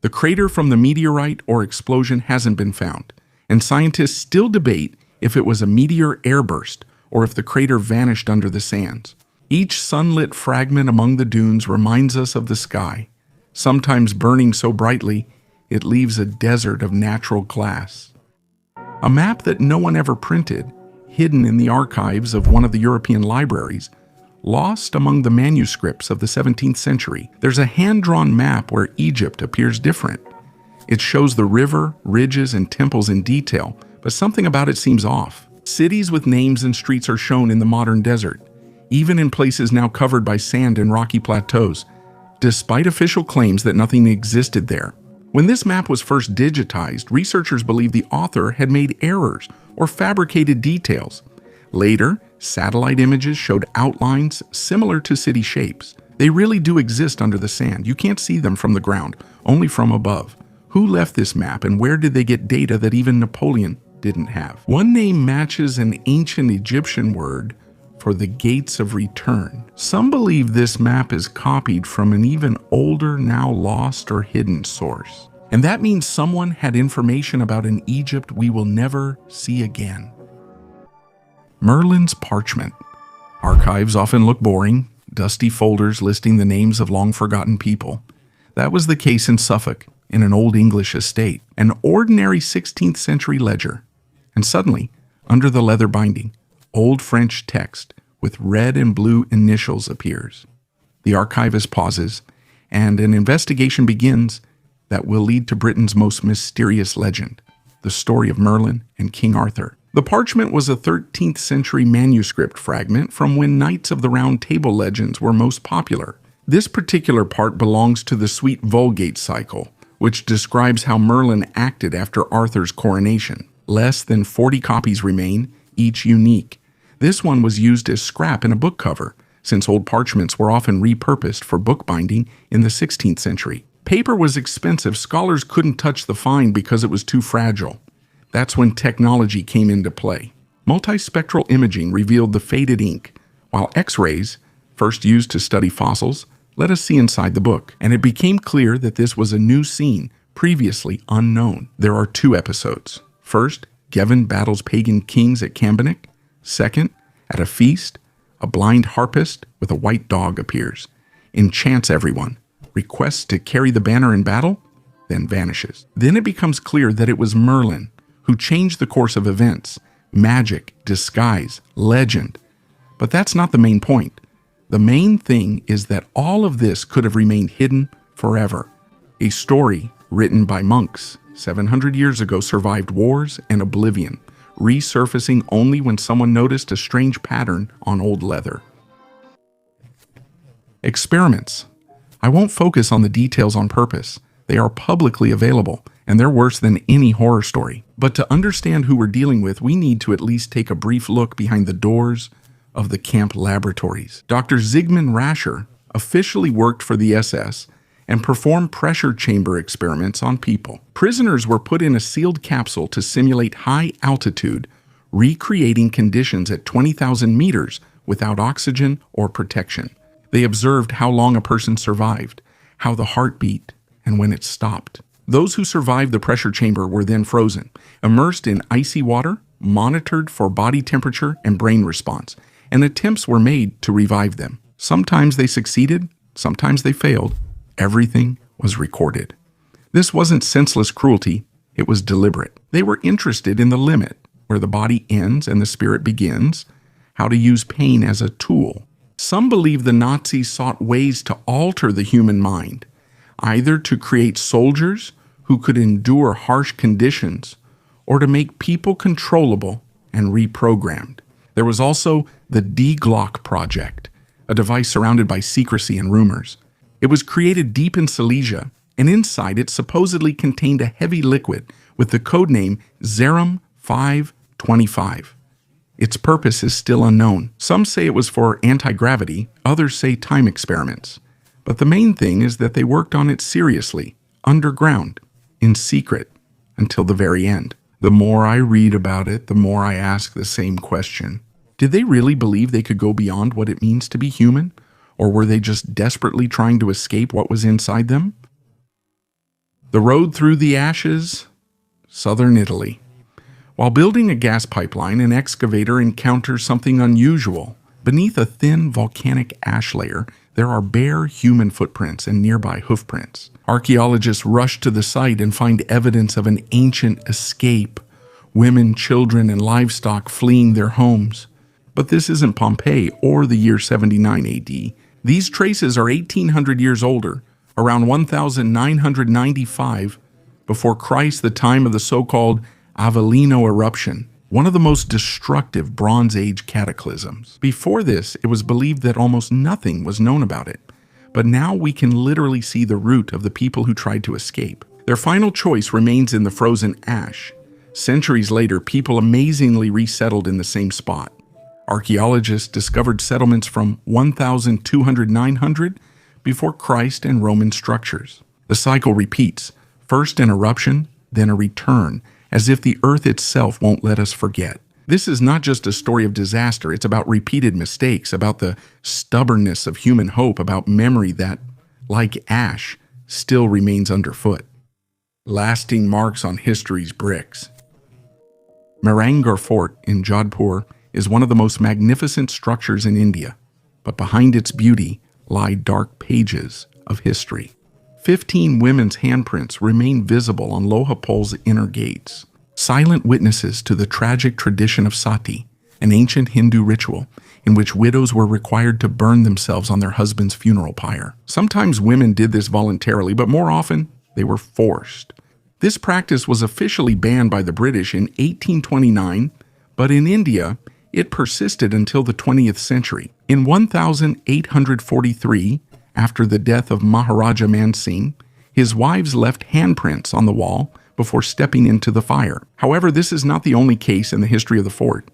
The crater from the meteorite or explosion hasn't been found, and scientists still debate if it was a meteor airburst or if the crater vanished under the sands. Each sunlit fragment among the dunes reminds us of the sky, sometimes burning so brightly it leaves a desert of natural glass. A map that no one ever printed, hidden in the archives of one of the European libraries, lost among the manuscripts of the 17th century. There's a hand-drawn map where Egypt appears different. It shows the river, ridges, and temples in detail, but something about it seems off. Cities with names and streets are shown in the modern desert, even in places now covered by sand and rocky plateaus, despite official claims that nothing existed there. When this map was first digitized, researchers believed the author had made errors or fabricated details. Later, satellite images showed outlines similar to city shapes. They really do exist under the sand. You can't see them from the ground, only from above. Who left this map, and where did they get data that even Napoleon didn't have? One name matches an ancient Egyptian word for the gates of return. Some believe this map is copied from an even older, now lost or hidden source. And that means someone had information about an Egypt we will never see again. Merlin's parchment. Archives often look boring, dusty folders listing the names of long-forgotten people. That was the case in Suffolk, in an Old English estate, an ordinary 16th century ledger. And suddenly, under the leather binding, Old French text with red and blue initials appears. The archivist pauses, and an investigation begins that will lead to Britain's most mysterious legend, the story of Merlin and King Arthur. The parchment was a 13th century manuscript fragment from when Knights of the Round Table legends were most popular. This particular part belongs to the Sweet Vulgate cycle, which describes how Merlin acted after Arthur's coronation. Less than 40 copies remain, each unique. This one was used as scrap in a book cover, since old parchments were often repurposed for bookbinding in the 16th century. Paper was expensive. Scholars couldn't touch the find because it was too fragile. That's when technology came into play. Multispectral imaging revealed the faded ink, while X-rays, first used to study fossils, let us see inside the book, and it became clear that this was a new scene, previously unknown. There are 2 episodes. First, Gevin battles pagan kings at Cambenik. Second, at a feast, a blind harpist with a white dog appears, enchants everyone, requests to carry the banner in battle, then vanishes. Then it becomes clear that it was Merlin who changed the course of events, magic, disguise, legend. But that's not the main point. The main thing is that all of this could have remained hidden forever. A story written by monks 700 years ago survived wars and oblivion, resurfacing only when someone noticed a strange pattern on old leather. Experiments. I won't focus on the details on purpose. They are publicly available, and they're worse than any horror story. But to understand who we're dealing with, we need to at least take a brief look behind the doors of the camp laboratories. Dr. Zygmunt Rascher officially worked for the SS and performed pressure chamber experiments on people. Prisoners were put in a sealed capsule to simulate high altitude, recreating conditions at 20,000 meters without oxygen or protection. They observed how long a person survived, how the heart beat, and when it stopped. Those who survived the pressure chamber were then frozen, immersed in icy water, monitored for body temperature and brain response, and attempts were made to revive them. Sometimes they succeeded, sometimes they failed. Everything was recorded. This wasn't senseless cruelty, it was deliberate. They were interested in the limit, where the body ends and the spirit begins, how to use pain as a tool. Some believe the Nazis sought ways to alter the human mind, either to create soldiers who could endure harsh conditions, or to make people controllable and reprogrammed. There was also the D-Glock project, a device surrounded by secrecy and rumors. It was created deep in Silesia, and inside it supposedly contained a heavy liquid with the codename Zerum 525. Its purpose is still unknown. Some say it was for anti-gravity, others say time experiments. But the main thing is that they worked on it seriously, underground, in secret, until the very end. The more I read about it, the more I ask the same question. Did they really believe they could go beyond what it means to be human? Or were they just desperately trying to escape what was inside them? The road through the ashes, southern Italy. While building a gas pipeline, an excavator encounters something unusual. Beneath a thin volcanic ash layer, there are bare human footprints and nearby hoofprints. Archaeologists rush to the site and find evidence of an ancient escape, women, children, and livestock fleeing their homes. But this isn't Pompeii or the year 79 AD. These traces are 1,800 years older, around 1995 before Christ, the time of the so-called Avellino eruption, one of the most destructive Bronze Age cataclysms. Before this, it was believed that almost nothing was known about it, but now we can literally see the root of the people who tried to escape. Their final choice remains in the frozen ash. Centuries later, people amazingly resettled in the same spot. Archaeologists discovered settlements from 1,200–900 before Christ and Roman structures. The cycle repeats, first an eruption, then a return, as if the earth itself won't let us forget. This is not just a story of disaster, it's about repeated mistakes, about the stubbornness of human hope, about memory that, like ash, still remains underfoot. Lasting marks on history's bricks. Mehrangarh Fort in Jodhpur is one of the most magnificent structures in India, but behind its beauty lie dark pages of history. 15 women's handprints remain visible on Lohapol's inner gates, silent witnesses to the tragic tradition of sati, an ancient Hindu ritual in which widows were required to burn themselves on their husband's funeral pyre. Sometimes women did this voluntarily, but more often they were forced. This practice was officially banned by the British in 1829, but in India, it persisted until the 20th century. In 1843, after the death of Maharaja Man Singh, his wives left handprints on the wall before stepping into the fire. However, this is not the only case in the history of the fort.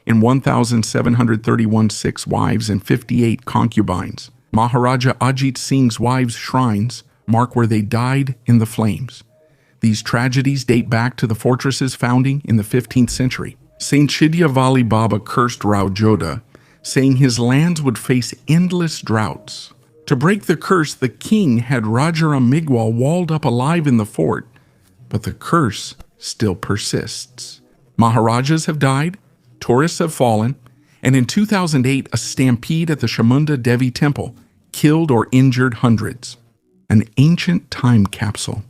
in 1,731 six wives and 58 concubines. Maharaja Ajit Singh's wives' shrines mark where they died in the flames. These tragedies date back to the fortress's founding in the 15th century. Saint Chidyavali Baba cursed Rao Jodha, saying his lands would face endless droughts. To break the curse, the king had Rajaram Migwal walled up alive in the fort, but the curse still persists. Maharajas have died, tourists have fallen, and in 2008, a stampede at the Chamunda Devi temple killed or injured hundreds. An ancient time capsule.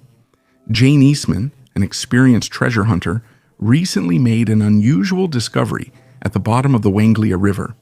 Jane Eastman, an experienced treasure hunter, recently made an unusual discovery at the bottom of the Wanglia River.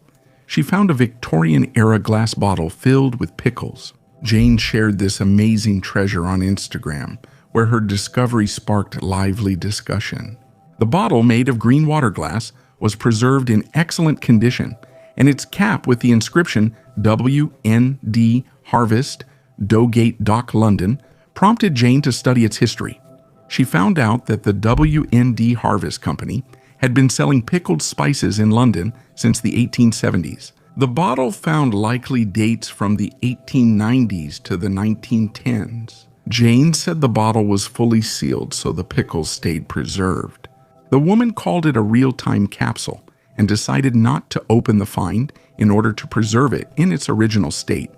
She found a Victorian-era glass bottle filled with pickles. Jane shared this amazing treasure on Instagram, where her discovery sparked lively discussion. The bottle, made of green water glass, was preserved in excellent condition, and its cap with the inscription WND Harvest, Dowgate Dock, London, prompted Jane to study its history. She found out that the WND Harvest Company had been selling pickled spices in London since the 1870s. The bottle found likely dates from the 1890s to the 1910s. Jane said the bottle was fully sealed so the pickles stayed preserved. The woman called it a real-time capsule and decided not to open the find in order to preserve it in its original state,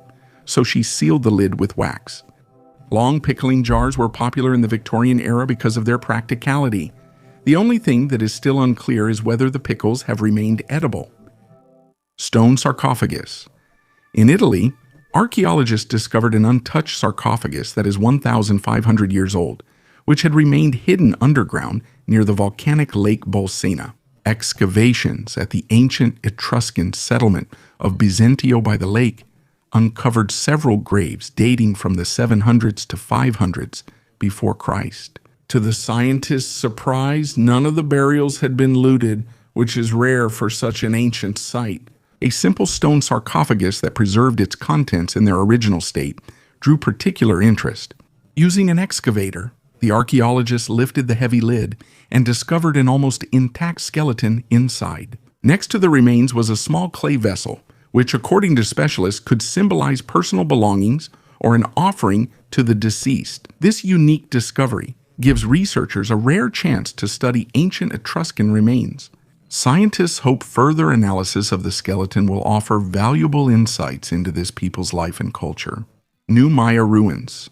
so she sealed the lid with wax. Long pickling jars were popular in the Victorian era because of their practicality. The only thing that is still unclear is whether the pickles have remained edible. Stone sarcophagus. In Italy, archaeologists discovered an untouched sarcophagus that is 1,500 years old, which had remained hidden underground near the volcanic Lake Bolsena. Excavations at the ancient Etruscan settlement of Byzentio by the lake uncovered several graves dating from the 700s to 500s before Christ. To the scientists' surprise, none of the burials had been looted, which is rare for such an ancient site. A simple stone sarcophagus that preserved its contents in their original state drew particular interest. Using an excavator, the archaeologists lifted the heavy lid and discovered an almost intact skeleton inside. Next to the remains was a small clay vessel, which, according to specialists, could symbolize personal belongings or an offering to the deceased. This unique discovery gives researchers a rare chance to study ancient Etruscan remains. Scientists hope further analysis of the skeleton will offer valuable insights into this people's life and culture. New Maya ruins.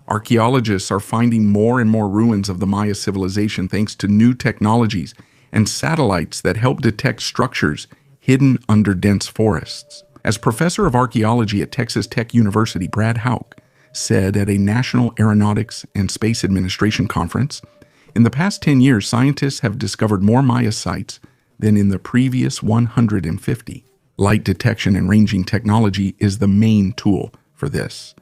Archaeologists are finding more and more ruins of the Maya civilization thanks to new technologies and satellites that help detect structures hidden under dense forests. As professor of archaeology at Texas Tech University, Brad Houck said at a National Aeronautics and Space Administration conference, in the past 10 years, scientists have discovered more Maya sites than in the previous 150. Light detection and ranging technology is the main tool for this.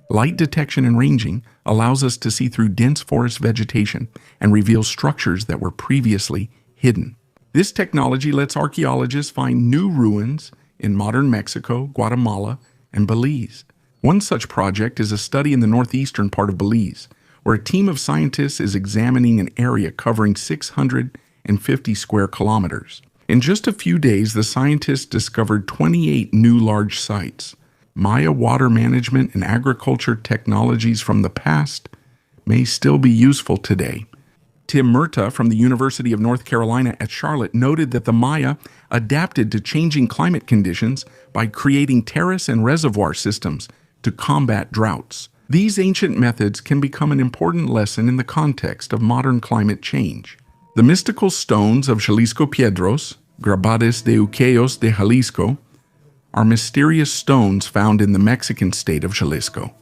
Light detection and ranging allows us to see through dense forest vegetation and reveal structures that were previously hidden. This technology lets archaeologists find new ruins in modern Mexico, Guatemala, and Belize. One such project is a study in the northeastern part of Belize, where a team of scientists is examining an area covering 650 square kilometers. In just a few days, the scientists discovered 28 new large sites. Maya water management and agriculture technologies from the past may still be useful today. Tim Murta from the University of North Carolina at Charlotte noted that the Maya adapted to changing climate conditions by creating terrace and reservoir systems to combat droughts. These ancient methods can become an important lesson in the context of modern climate change. The mystical stones of Jalisco Piedros, Grabades de Uqueos de Jalisco, are mysterious stones found in the Mexican state of Jalisco,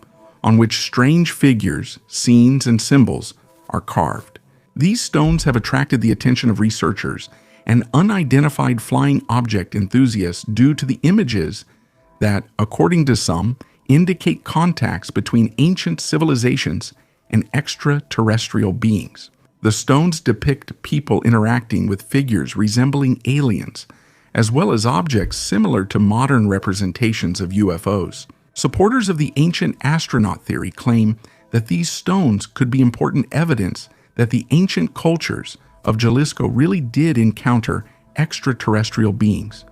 on which strange figures, scenes, and symbols are carved. These stones have attracted the attention of researchers and unidentified flying object enthusiasts due to the images that, according to some, indicate contacts between ancient civilizations and extraterrestrial beings. The stones depict people interacting with figures resembling aliens, as well as objects similar to modern representations of UFOs. Supporters of the ancient astronaut theory claim that these stones could be important evidence that the ancient cultures of Jalisco really did encounter extraterrestrial beings,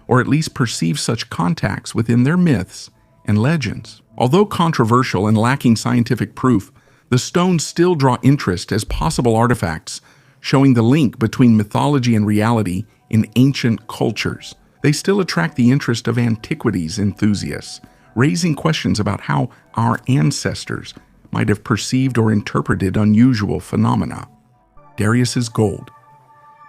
or at least perceive such contacts within their myths and legends. Although controversial and lacking scientific proof, the stones still draw interest as possible artifacts showing the link between mythology and reality in ancient cultures. They still attract the interest of antiquities enthusiasts, raising questions about how our ancestors might have perceived or interpreted unusual phenomena. Darius's gold.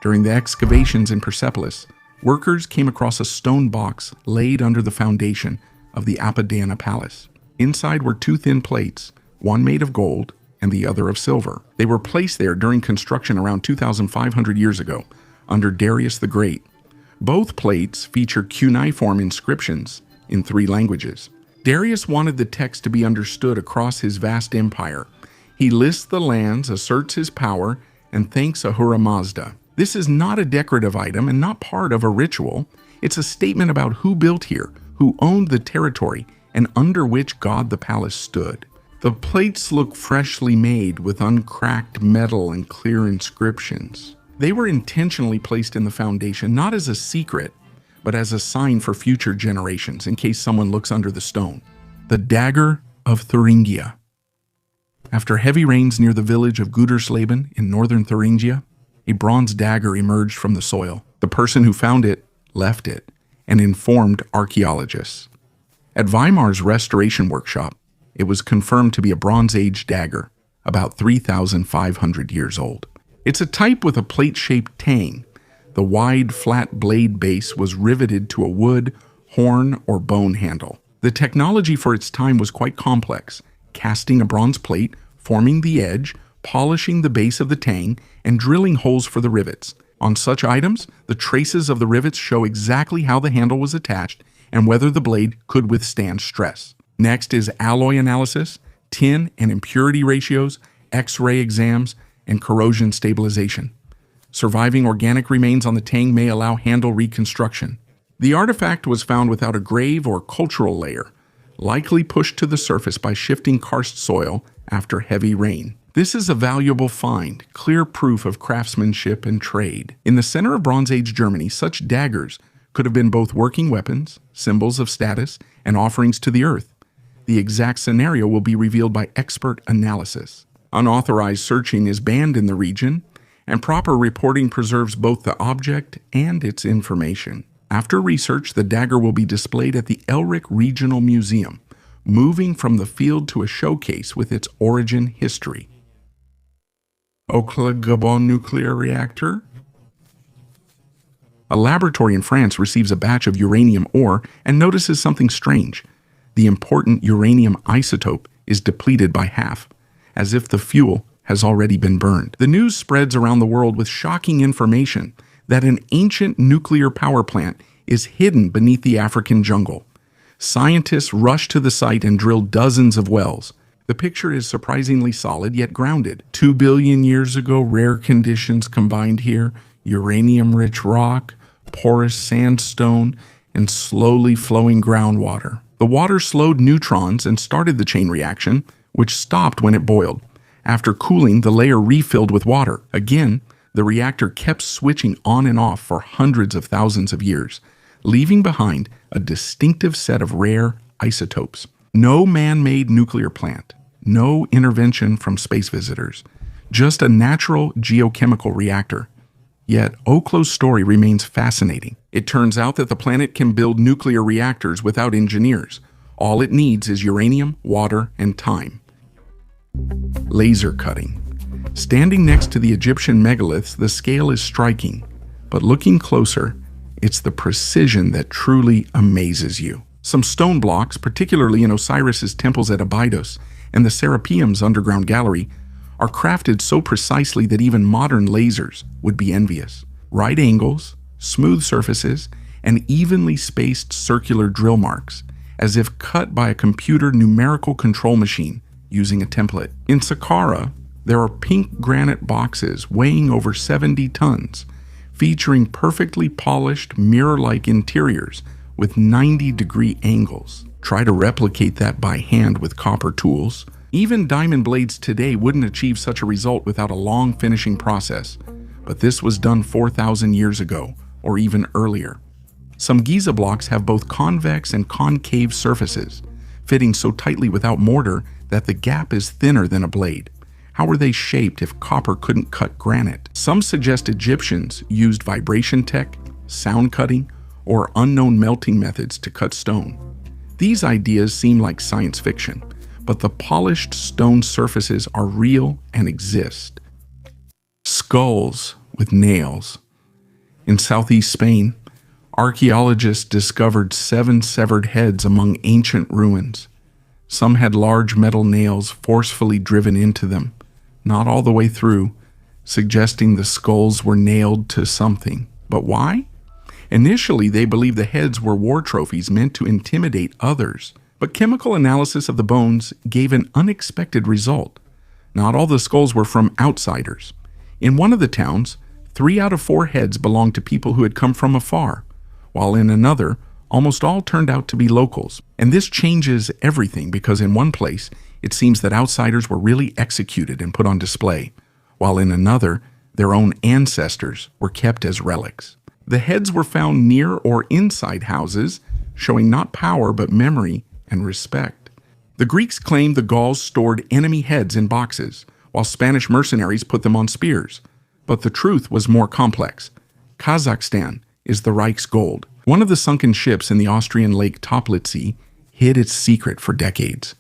During the excavations in Persepolis, workers came across a stone box laid under the foundation of the Apadana Palace. Inside were two thin plates, one made of gold and the other of silver. They were placed there during construction around 2,500 years ago, under Darius the Great. Both plates feature cuneiform inscriptions in 3 languages. Darius wanted the text to be understood across his vast empire. He lists the lands, asserts his power, and thanks Ahura Mazda. This is not a decorative item and not part of a ritual. It's a statement about who built here, who owned the territory, and under which god the palace stood. The plates look freshly made with uncracked metal and clear inscriptions. They were intentionally placed in the foundation not as a secret, but as a sign for future generations in case someone looks under the stone. The Dagger of Thuringia. After heavy rains near the village of Gudersleben in northern Thuringia, a bronze dagger emerged from the soil. The person who found it left it and informed archaeologists. At Weimar's restoration workshop, it was confirmed to be a Bronze Age dagger, about 3,500 years old. It's a type with a plate-shaped tang. The wide, flat blade base was riveted to a wood, horn, or bone handle. The technology for its time was quite complex, casting a bronze plate, forming the edge, polishing the base of the tang, and drilling holes for the rivets. On such items, the traces of the rivets show exactly how the handle was attached and whether the blade could withstand stress. Next is alloy analysis, tin and impurity ratios, X-ray exams, and corrosion stabilization. Surviving organic remains on the tang may allow handle reconstruction. The artifact was found without a grave or cultural layer, likely pushed to the surface by shifting karst soil after heavy rain. This is a valuable find, clear proof of craftsmanship and trade. In the center of Bronze Age Germany, such daggers could have been both working weapons, symbols of status, and offerings to the earth. The exact scenario will be revealed by expert analysis. Unauthorized searching is banned in the region, and proper reporting preserves both the object and its information. After research, the dagger will be displayed at the Elric Regional Museum, moving from the field to a showcase with its origin history. Okla-Gabon nuclear reactor. A laboratory in France receives a batch of uranium ore and notices something strange. The important uranium isotope is depleted by half, as if the fuel has already been burned. The news spreads around the world with shocking information that an ancient nuclear power plant is hidden beneath the African jungle. Scientists rush to the site and drill dozens of wells. The picture is surprisingly solid yet grounded. 2 billion years ago, rare conditions combined here: uranium-rich rock, porous sandstone, and slowly flowing groundwater. The water slowed neutrons and started the chain reaction, which stopped when it boiled. After cooling, the layer refilled with water. Again, the reactor kept switching on and off for hundreds of thousands of years, leaving behind a distinctive set of rare isotopes. No man-made nuclear plant, no intervention from space visitors, just a natural geochemical reactor. Yet, Oklo's story remains fascinating. It turns out that the planet can build nuclear reactors without engineers. All it needs is uranium, water, and time. Laser cutting. Standing next to the Egyptian megaliths, the scale is striking. But looking closer, it's the precision that truly amazes you. Some stone blocks, particularly in Osiris's temples at Abydos and the Serapeum's underground gallery, are crafted so precisely that even modern lasers would be envious. Right angles, smooth surfaces, and evenly spaced circular drill marks, as if cut by a computer numerical control machine using a template. In Saqqara, there are pink granite boxes weighing over 70 tons, featuring perfectly polished mirror-like interiors with 90-degree angles. Try to replicate that by hand with copper tools. Even diamond blades today wouldn't achieve such a result without a long finishing process. but this was done 4,000 years ago, or even earlier. Some Giza blocks have both convex and concave surfaces, fitting so tightly without mortar that the gap is thinner than a blade. How were they shaped if copper couldn't cut granite? Some suggest Egyptians used vibration tech, sound cutting, or unknown melting methods to cut stone. These ideas seem like science fiction, but the polished stone surfaces are real and exist. Skulls with nails. In southeast Spain, archaeologists discovered 7 severed heads among ancient ruins. Some had large metal nails forcefully driven into them, not all the way through, suggesting the skulls were nailed to something. But why? Initially, they believed the heads were war trophies meant to intimidate others. But chemical analysis of the bones gave an unexpected result. Not all the skulls were from outsiders. In one of the towns, 3 out of 4 heads belonged to people who had come from afar, while in another, almost all turned out to be locals. And this changes everything because in one place, it seems that outsiders were really executed and put on display, while in another, their own ancestors were kept as relics. The heads were found near or inside houses, showing not power but memory and respect. The Greeks claimed the Gauls stored enemy heads in boxes, while Spanish mercenaries put them on spears. But the truth was more complex. Kazakhstan is the Reich's gold. One of the sunken ships in the Austrian Lake Toplitzky hid its secret for decades.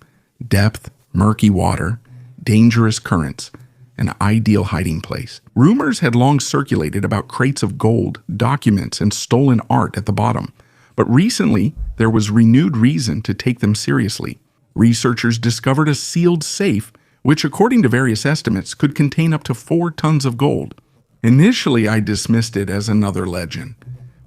Depth, murky water, dangerous currents, an ideal hiding place. Rumors had long circulated about crates of gold, documents, and stolen art at the bottom. But recently, there was renewed reason to take them seriously. Researchers discovered a sealed safe, which according to various estimates could contain up to 4 tons of gold. Initially, I dismissed it as another legend.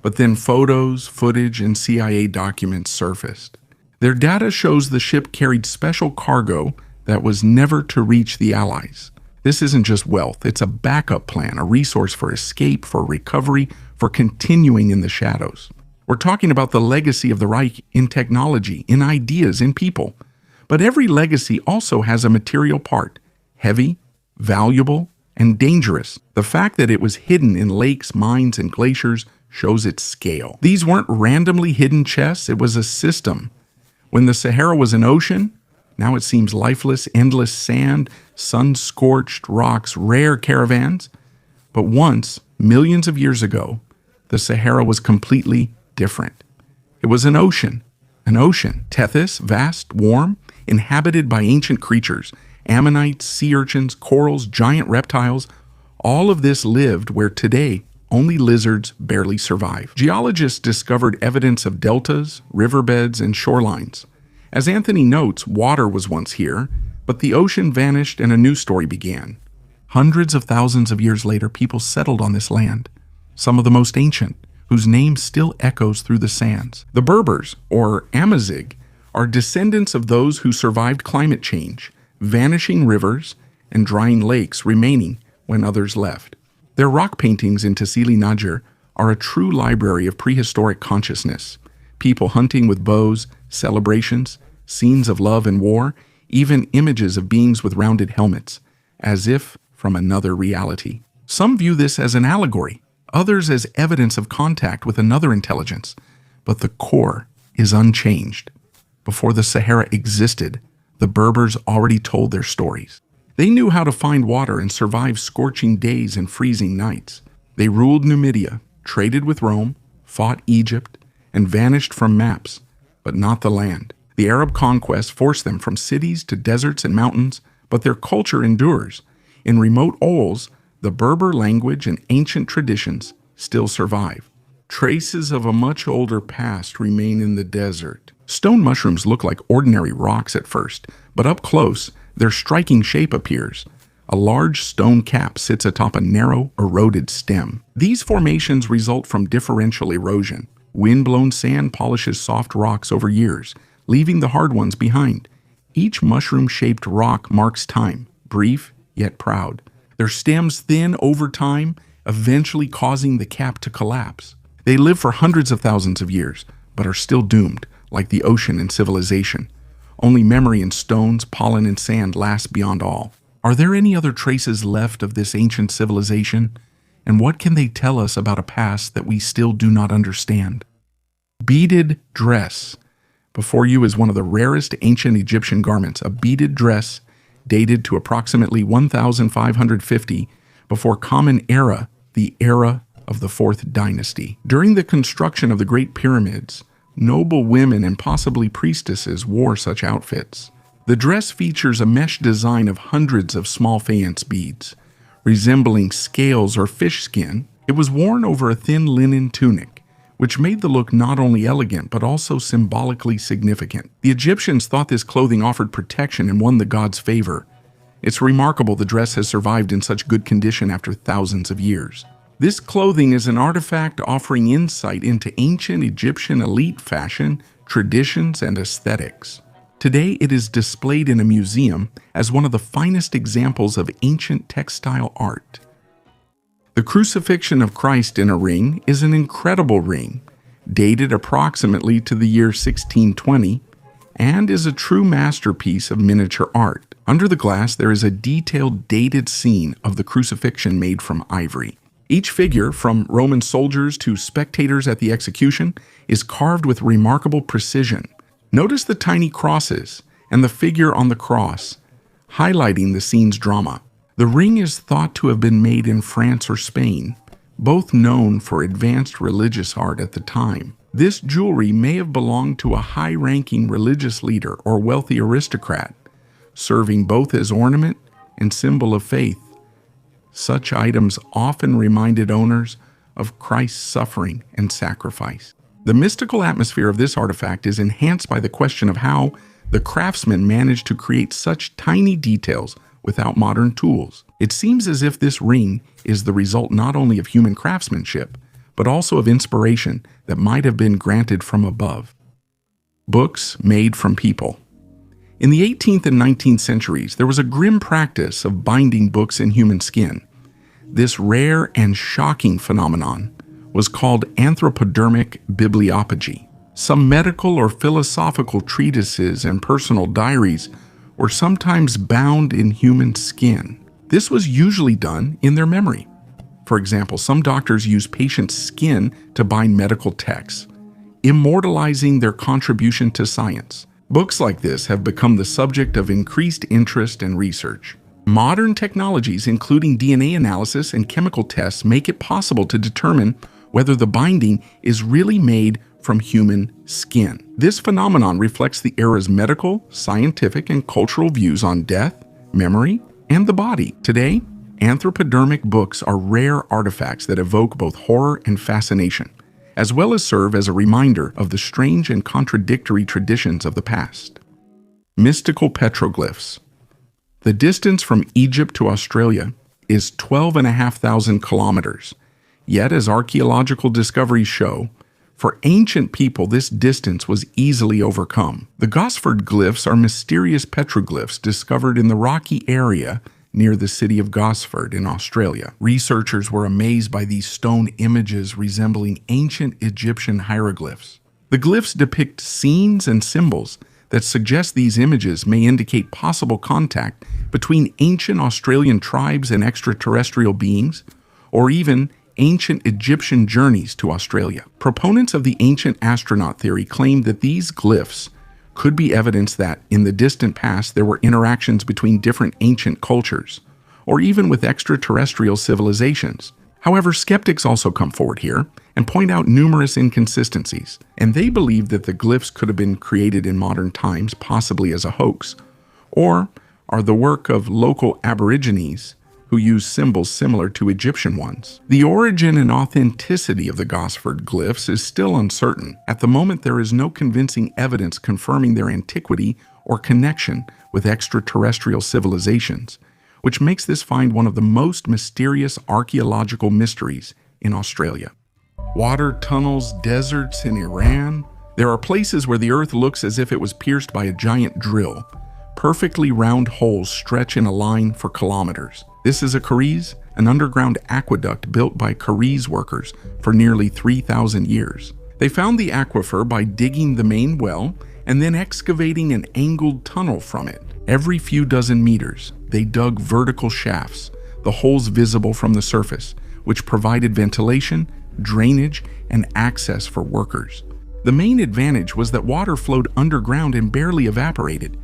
But then photos, footage, and CIA documents surfaced. Their data shows the ship carried special cargo that was never to reach the Allies. This isn't just wealth, it's a backup plan, a resource for escape, for recovery, for continuing in the shadows. We're talking about the legacy of the Reich in technology, in ideas, in people. But every legacy also has a material part, heavy, valuable, and dangerous. The fact that it was hidden in lakes, mines, and glaciers shows its scale. These weren't randomly hidden chests, it was a system. When the Sahara was an ocean, now it seems lifeless, endless sand, sun-scorched rocks, rare caravans. But once, millions of years ago, the Sahara was completely different. It was an ocean. Tethys, vast, warm, inhabited by ancient creatures, ammonites, sea urchins, corals, giant reptiles. All of this lived where today only lizards barely survive. Geologists discovered evidence of deltas, riverbeds, and shorelines. As Anthony notes, water was once here, but the ocean vanished and a new story began. Hundreds of thousands of years later, people settled on this land, some of the most ancient, whose name still echoes through the sands. The Berbers, or Amazigh, are descendants of those who survived climate change, vanishing rivers and drying lakes remaining when others left. Their rock paintings in Tassili Najjar are a true library of prehistoric consciousness. People hunting with bows, celebrations, scenes of love and war, even images of beings with rounded helmets, as if from another reality. Some view this as an allegory, others as evidence of contact with another intelligence, but the core is unchanged. Before the Sahara existed, the Berbers already told their stories. They knew how to find water and survive scorching days and freezing nights. They ruled Numidia, traded with Rome, fought Egypt, and vanished from maps, but not the land. The Arab conquest forced them from cities to deserts and mountains, but their culture endures. In remote Ols, the Berber language and ancient traditions still survive. Traces of a much older past remain in the desert. Stone mushrooms look like ordinary rocks at first, but up close, their striking shape appears. A large stone cap sits atop a narrow, eroded stem. These formations result from differential erosion. Wind-blown sand polishes soft rocks over years, leaving the hard ones behind. Each mushroom-shaped rock marks time, brief yet proud. Their stems thin over time, eventually causing the cap to collapse. They live for hundreds of thousands of years, but are still doomed, like the ocean and civilization. Only memory and stones, pollen and sand last beyond all. Are there any other traces left of this ancient civilization? And what can they tell us about a past that we still do not understand? Beaded dress. Before you is one of the rarest ancient Egyptian garments, a beaded dress dated to approximately 1550 before Common Era, the era of the 4th dynasty. During the construction of the Great Pyramids, noble women and possibly priestesses wore such outfits. The dress features a mesh design of hundreds of small faience beads, resembling scales or fish skin. It was worn over a thin linen tunic, which made the look not only elegant but also symbolically significant. The Egyptians thought this clothing offered protection and won the gods' favor. It's remarkable the dress has survived in such good condition after thousands of years. This clothing is an artifact offering insight into ancient Egyptian elite fashion, traditions, and aesthetics. Today, it is displayed in a museum as one of the finest examples of ancient textile art. The crucifixion of Christ in a ring is an incredible ring, dated approximately to the year 1620, and is a true masterpiece of miniature art. Under the glass, there is a detailed dated scene of the crucifixion made from ivory. Each figure, from Roman soldiers to spectators at the execution, is carved with remarkable precision. Notice the tiny crosses and the figure on the cross, highlighting the scene's drama. The ring is thought to have been made in France or Spain, both known for advanced religious art at the time. This jewelry may have belonged to a high-ranking religious leader or wealthy aristocrat, serving both as ornament and symbol of faith. Such items often reminded owners of Christ's suffering and sacrifice. The mystical atmosphere of this artifact is enhanced by the question of how the craftsman managed to create such tiny details without modern tools. It seems as if this ring is the result not only of human craftsmanship, but also of inspiration that might have been granted from above. Books made from people. In the 18th and 19th centuries, there was a grim practice of binding books in human skin. This rare and shocking phenomenon was called anthropodermic bibliopagy. Some medical or philosophical treatises and personal diaries were sometimes bound in human skin. This was usually done in their memory. For example, some doctors use patients' skin to bind medical texts, immortalizing their contribution to science. Books like this have become the subject of increased interest and research. Modern technologies, including DNA analysis and chemical tests, make it possible to determine whether the binding is really made from human skin. This phenomenon reflects the era's medical, scientific, and cultural views on death, memory, and the body. Today, anthropodermic books are rare artifacts that evoke both horror and fascination, as well as serve as a reminder of the strange and contradictory traditions of the past. Mystical petroglyphs. The distance from Egypt to Australia is 12,500 kilometers. Yet, as archaeological discoveries show, for ancient people, this distance was easily overcome. The Gosford glyphs are mysterious petroglyphs discovered in the rocky area near the city of Gosford in Australia. Researchers were amazed by these stone images resembling ancient Egyptian hieroglyphs. The glyphs depict scenes and symbols that suggest these images may indicate possible contact between ancient Australian tribes and extraterrestrial beings, or even ancient Egyptian journeys to Australia. Proponents of the ancient astronaut theory claim that these glyphs could be evidence that, in the distant past, there were interactions between different ancient cultures, or even with extraterrestrial civilizations. However, skeptics also come forward here and point out numerous inconsistencies, and they believe that the glyphs could have been created in modern times, possibly as a hoax, or are the work of local aborigines who use symbols similar to Egyptian ones. The origin and authenticity of the Gosford glyphs is still uncertain. At the moment, there is no convincing evidence confirming their antiquity or connection with extraterrestrial civilizations, which makes this find one of the most mysterious archaeological mysteries in Australia. Water tunnels, deserts in Iran. There are places where the earth looks as if it was pierced by a giant drill. Perfectly round holes stretch in a line for kilometers. This is a Kariz, an underground aqueduct built by Kariz workers for nearly 3,000 years. They found the aquifer by digging the main well and then excavating an angled tunnel from it. Every few dozen meters, they dug vertical shafts, the holes visible from the surface, which provided ventilation, drainage, and access for workers. The main advantage was that water flowed underground and barely evaporated.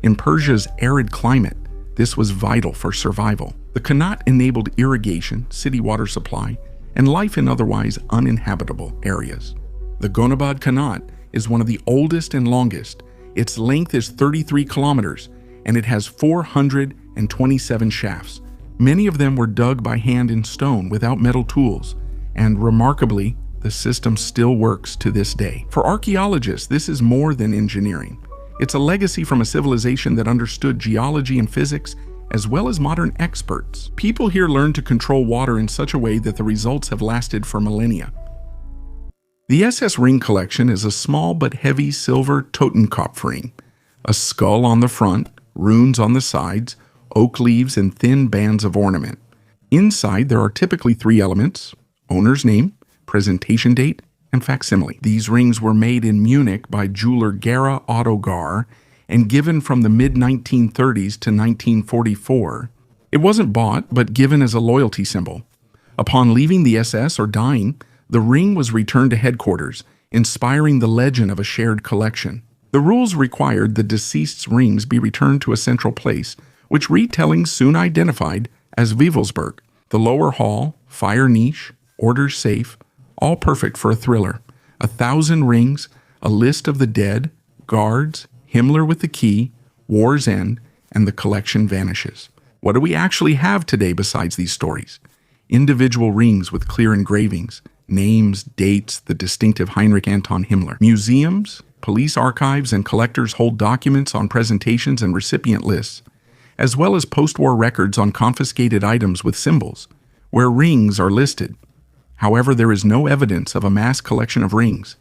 In Persia's arid climate, this was vital for survival. The qanat enabled irrigation, city water supply, and life in otherwise uninhabitable areas. The Gonabad Qanat is one of the oldest and longest. Its length is 33 kilometers, and it has 427 shafts. Many of them were dug by hand in stone without metal tools, and remarkably, the system still works to this day. For archaeologists, this is more than engineering. It's a legacy from a civilization that understood geology and physics, as well as modern experts. People here learned to control water in such a way that the results have lasted for millennia. The SS ring collection is a small but heavy silver Totenkopf ring. A skull on the front, runes on the sides, oak leaves, and thin bands of ornament. Inside, there are typically 3 elements: owner's name, presentation date, and facsimile. These rings were made in Munich by jeweler Gera Otto Gar and given from the mid-1930s to 1944. It wasn't bought, but given as a loyalty symbol. Upon leaving the SS or dying, the ring was returned to headquarters, inspiring the legend of a shared collection. The rules required the deceased's rings be returned to a central place, which retellings soon identified as Wewelsburg. The lower hall, fire niche, order's safe, all perfect for a thriller. 1,000 rings, a list of the dead, guards, Himmler with the key, war's end, and the collection vanishes. What do we actually have today besides these stories? Individual rings with clear engravings, names, dates, the distinctive Heinrich Anton Himmler. Museums, police archives, and collectors hold documents on presentations and recipient lists, as well as post-war records on confiscated items with symbols, where rings are listed. However, there is no evidence of a mass collection of rings,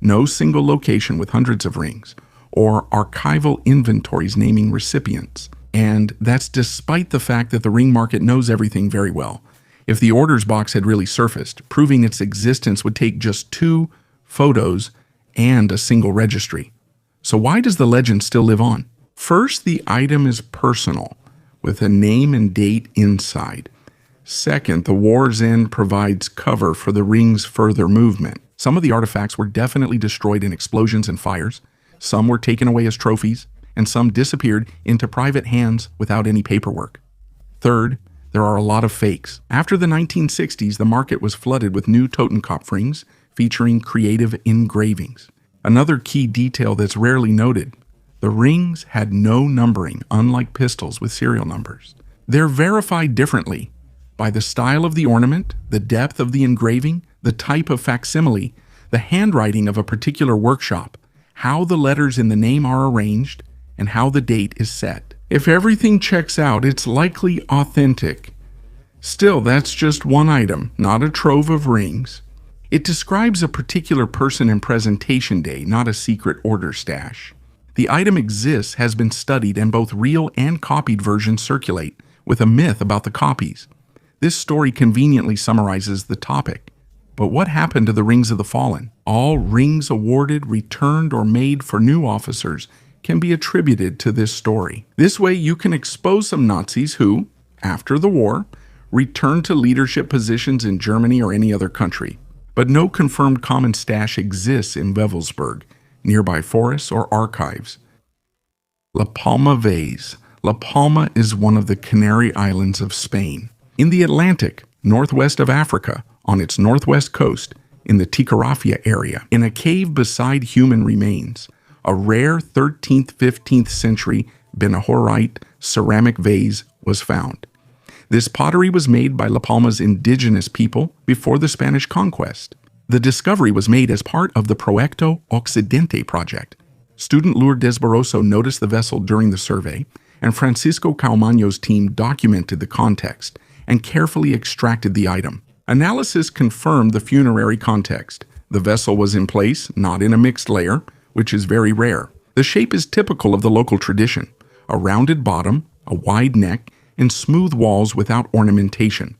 no single location with hundreds of rings, or archival inventories naming recipients. And that's despite the fact that the ring market knows everything very well. If the orders box had really surfaced, proving its existence would take just 2 photos and a single registry. So why does the legend still live on? First, the item is personal, with a name and date inside. Second, the war's end provides cover for the ring's further movement. Some of the artifacts were definitely destroyed in explosions and fires, some were taken away as trophies, and some disappeared into private hands without any paperwork. Third, there are a lot of fakes. After the 1960s, the market was flooded with new Totenkopf rings featuring creative engravings. Another key detail that's rarely noted: the rings had no numbering, unlike pistols with serial numbers. They're verified differently by the style of the ornament, the depth of the engraving, the type of facsimile, the handwriting of a particular workshop, how the letters in the name are arranged, and how the date is set. If everything checks out, it's likely authentic. Still, that's just one item, not a trove of rings. It describes a particular person and presentation day, not a secret order stash. The item exists, has been studied, and both real and copied versions circulate, with a myth about the copies. This story conveniently summarizes the topic. But what happened to the rings of the fallen? All rings awarded, returned, or made for new officers can be attributed to this story. This way you can expose some Nazis who, after the war, returned to leadership positions in Germany or any other country. But no confirmed common stash exists in Wewelsburg, nearby forests or archives. La Palma vase. La Palma is one of the Canary Islands of Spain. In the Atlantic, northwest of Africa, on its northwest coast, in the Ticarafia area, in a cave beside human remains, a rare 13th-15th century Benahorite ceramic vase was found. This pottery was made by La Palma's indigenous people before the Spanish conquest. The discovery was made as part of the Proyecto Occidente project. Student Lourdes Barroso noticed the vessel during the survey, and Francisco Caamaño's team documented the context and carefully extracted the item. Analysis confirmed the funerary context. The vessel was in place, not in a mixed layer, which is very rare. The shape is typical of the local tradition: a rounded bottom, a wide neck, and smooth walls without ornamentation.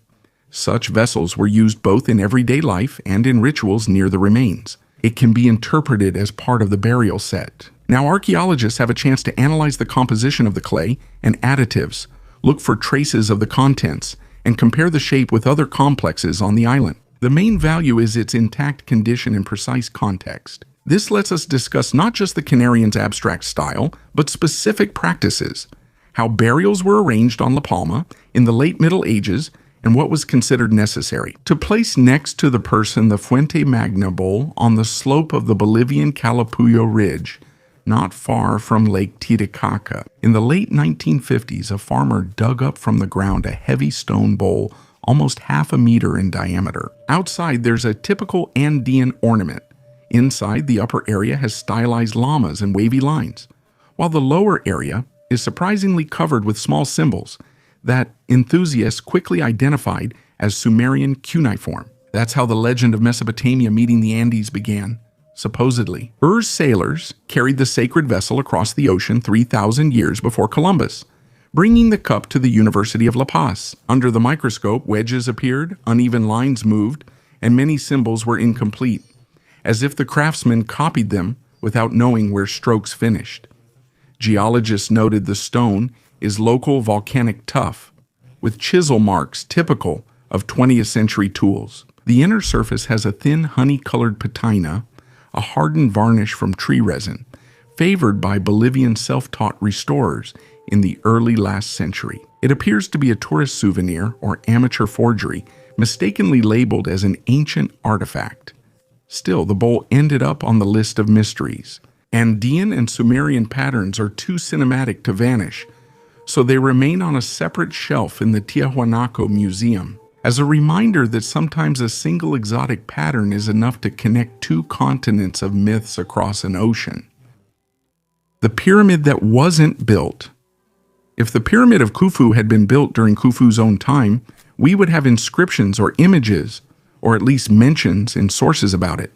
Such vessels were used both in everyday life and in rituals near the remains. It can be interpreted as part of the burial set. Now, archaeologists have a chance to analyze the composition of the clay and additives, look for traces of the contents, and compare the shape with other complexes on the island. The main value is its intact condition and precise context. This lets us discuss not just the Canarian's abstract style, but specific practices, how burials were arranged on La Palma in the late Middle Ages, and what was considered necessary. To place next to the person the Fuente Magna bowl on the slope of the Bolivian Calapullo Ridge, not far from Lake Titicaca. In the late 1950s, a farmer dug up from the ground a heavy stone bowl almost half a meter in diameter. Outside, there's a typical Andean ornament. Inside, the upper area has stylized llamas and wavy lines, while the lower area is surprisingly covered with small symbols that enthusiasts quickly identified as Sumerian cuneiform. That's how the legend of Mesopotamia meeting the Andes began. Supposedly, Ur's sailors carried the sacred vessel across the ocean 3,000 years before Columbus, bringing the cup to the University of La Paz. Under the microscope, wedges appeared, uneven lines moved, and many symbols were incomplete, as if the craftsman copied them without knowing where strokes finished. Geologists noted the stone is local volcanic tuff, with chisel marks typical of 20th century tools. The inner surface has a thin honey-colored patina, a hardened varnish from tree resin, favored by Bolivian self-taught restorers in the early last century. It appears to be a tourist souvenir or amateur forgery, mistakenly labeled as an ancient artifact. Still, the bowl ended up on the list of mysteries. Andean and Sumerian patterns are too cinematic to vanish, so they remain on a separate shelf in the Tiahuanaco Museum, as a reminder that sometimes a single exotic pattern is enough to connect two continents of myths across an ocean. The pyramid that wasn't built. If the pyramid of Khufu had been built during Khufu's own time, we would have inscriptions or images, or at least mentions in sources about it.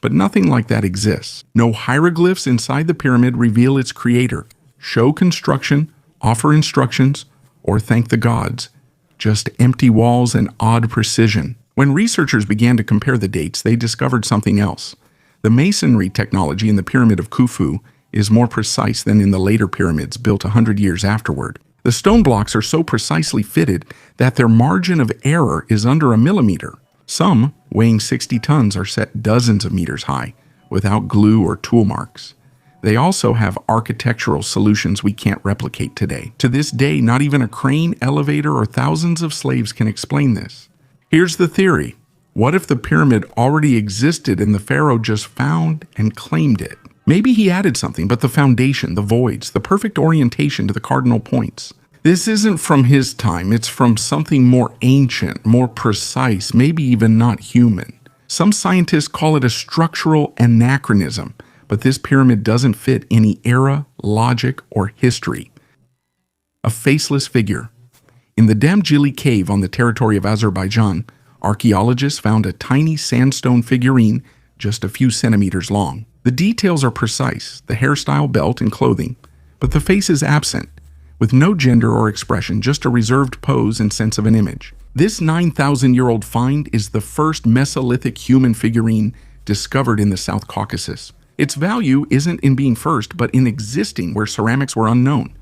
But nothing like that exists. No hieroglyphs inside the pyramid reveal its creator, show construction, offer instructions, or thank the gods. Just empty walls and odd precision. When researchers began to compare the dates, they discovered something else. The masonry technology in the Pyramid of Khufu is more precise than in the later pyramids built 100 years afterward. The stone blocks are so precisely fitted that their margin of error is under a millimeter. Some, weighing 60 tons, are set dozens of meters high, without glue or tool marks. They also have architectural solutions we can't replicate today. To this day, not even a crane, elevator, or thousands of slaves can explain this. Here's the theory. What if the pyramid already existed and the pharaoh just found and claimed it? Maybe he added something, but the foundation, the voids, the perfect orientation to the cardinal points. This isn't from his time. It's from something more ancient, more precise, maybe even not human. Some scientists call it a structural anachronism, but this pyramid doesn't fit any era, logic, or history. A faceless figure. In the Damjili cave on the territory of Azerbaijan, archaeologists found a tiny sandstone figurine just a few centimeters long. The details are precise, the hairstyle, belt, and clothing, but the face is absent, with no gender or expression, just a reserved pose and sense of an image. This 9,000-year-old find is the first Mesolithic human figurine discovered in the South Caucasus. Its value isn't in being first, but in existing where ceramics were unknown.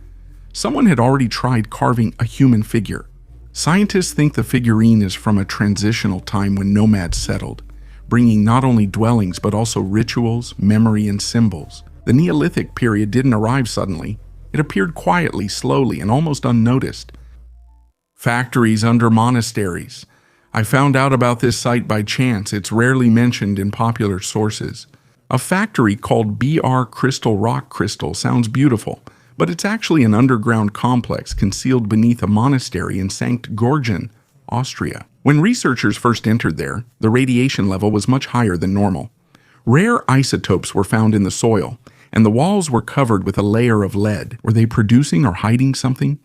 Someone had already tried carving a human figure. Scientists think the figurine is from a transitional time when nomads settled, bringing not only dwellings but also rituals, memory, and symbols. The Neolithic period didn't arrive suddenly. It appeared quietly, slowly, and almost unnoticed. Factories under monasteries. I found out about this site by chance. It's rarely mentioned in popular sources. A factory called BR Crystal Rock Crystal sounds beautiful, but it's actually an underground complex concealed beneath a monastery in Sankt Georgen, Austria. When researchers first entered there, the radiation level was much higher than normal. Rare isotopes were found in the soil, and the walls were covered with a layer of lead. Were they producing or hiding something?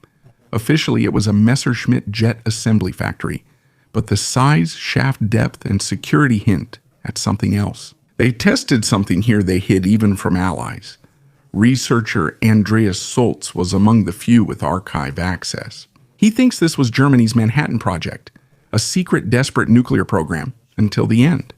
Officially, it was a Messerschmitt jet assembly factory, but the size, shaft depth, and security hint at something else. They tested something here they hid even from allies. Researcher Andreas Sulz was among the few with archive access. He thinks this was Germany's Manhattan Project, a secret, desperate nuclear program, until the end.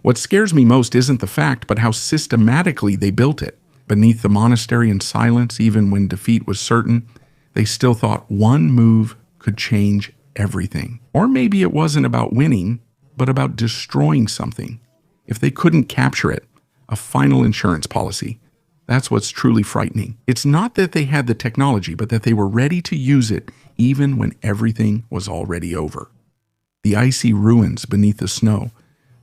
What scares me most isn't the fact, but how systematically they built it. Beneath the monastery in silence, even when defeat was certain, they still thought one move could change everything. Or maybe it wasn't about winning, but about destroying something. If they couldn't capture it, a final insurance policy. That's what's truly frightening. It's not that they had the technology, but that they were ready to use it even when everything was already over. The icy ruins beneath the snow.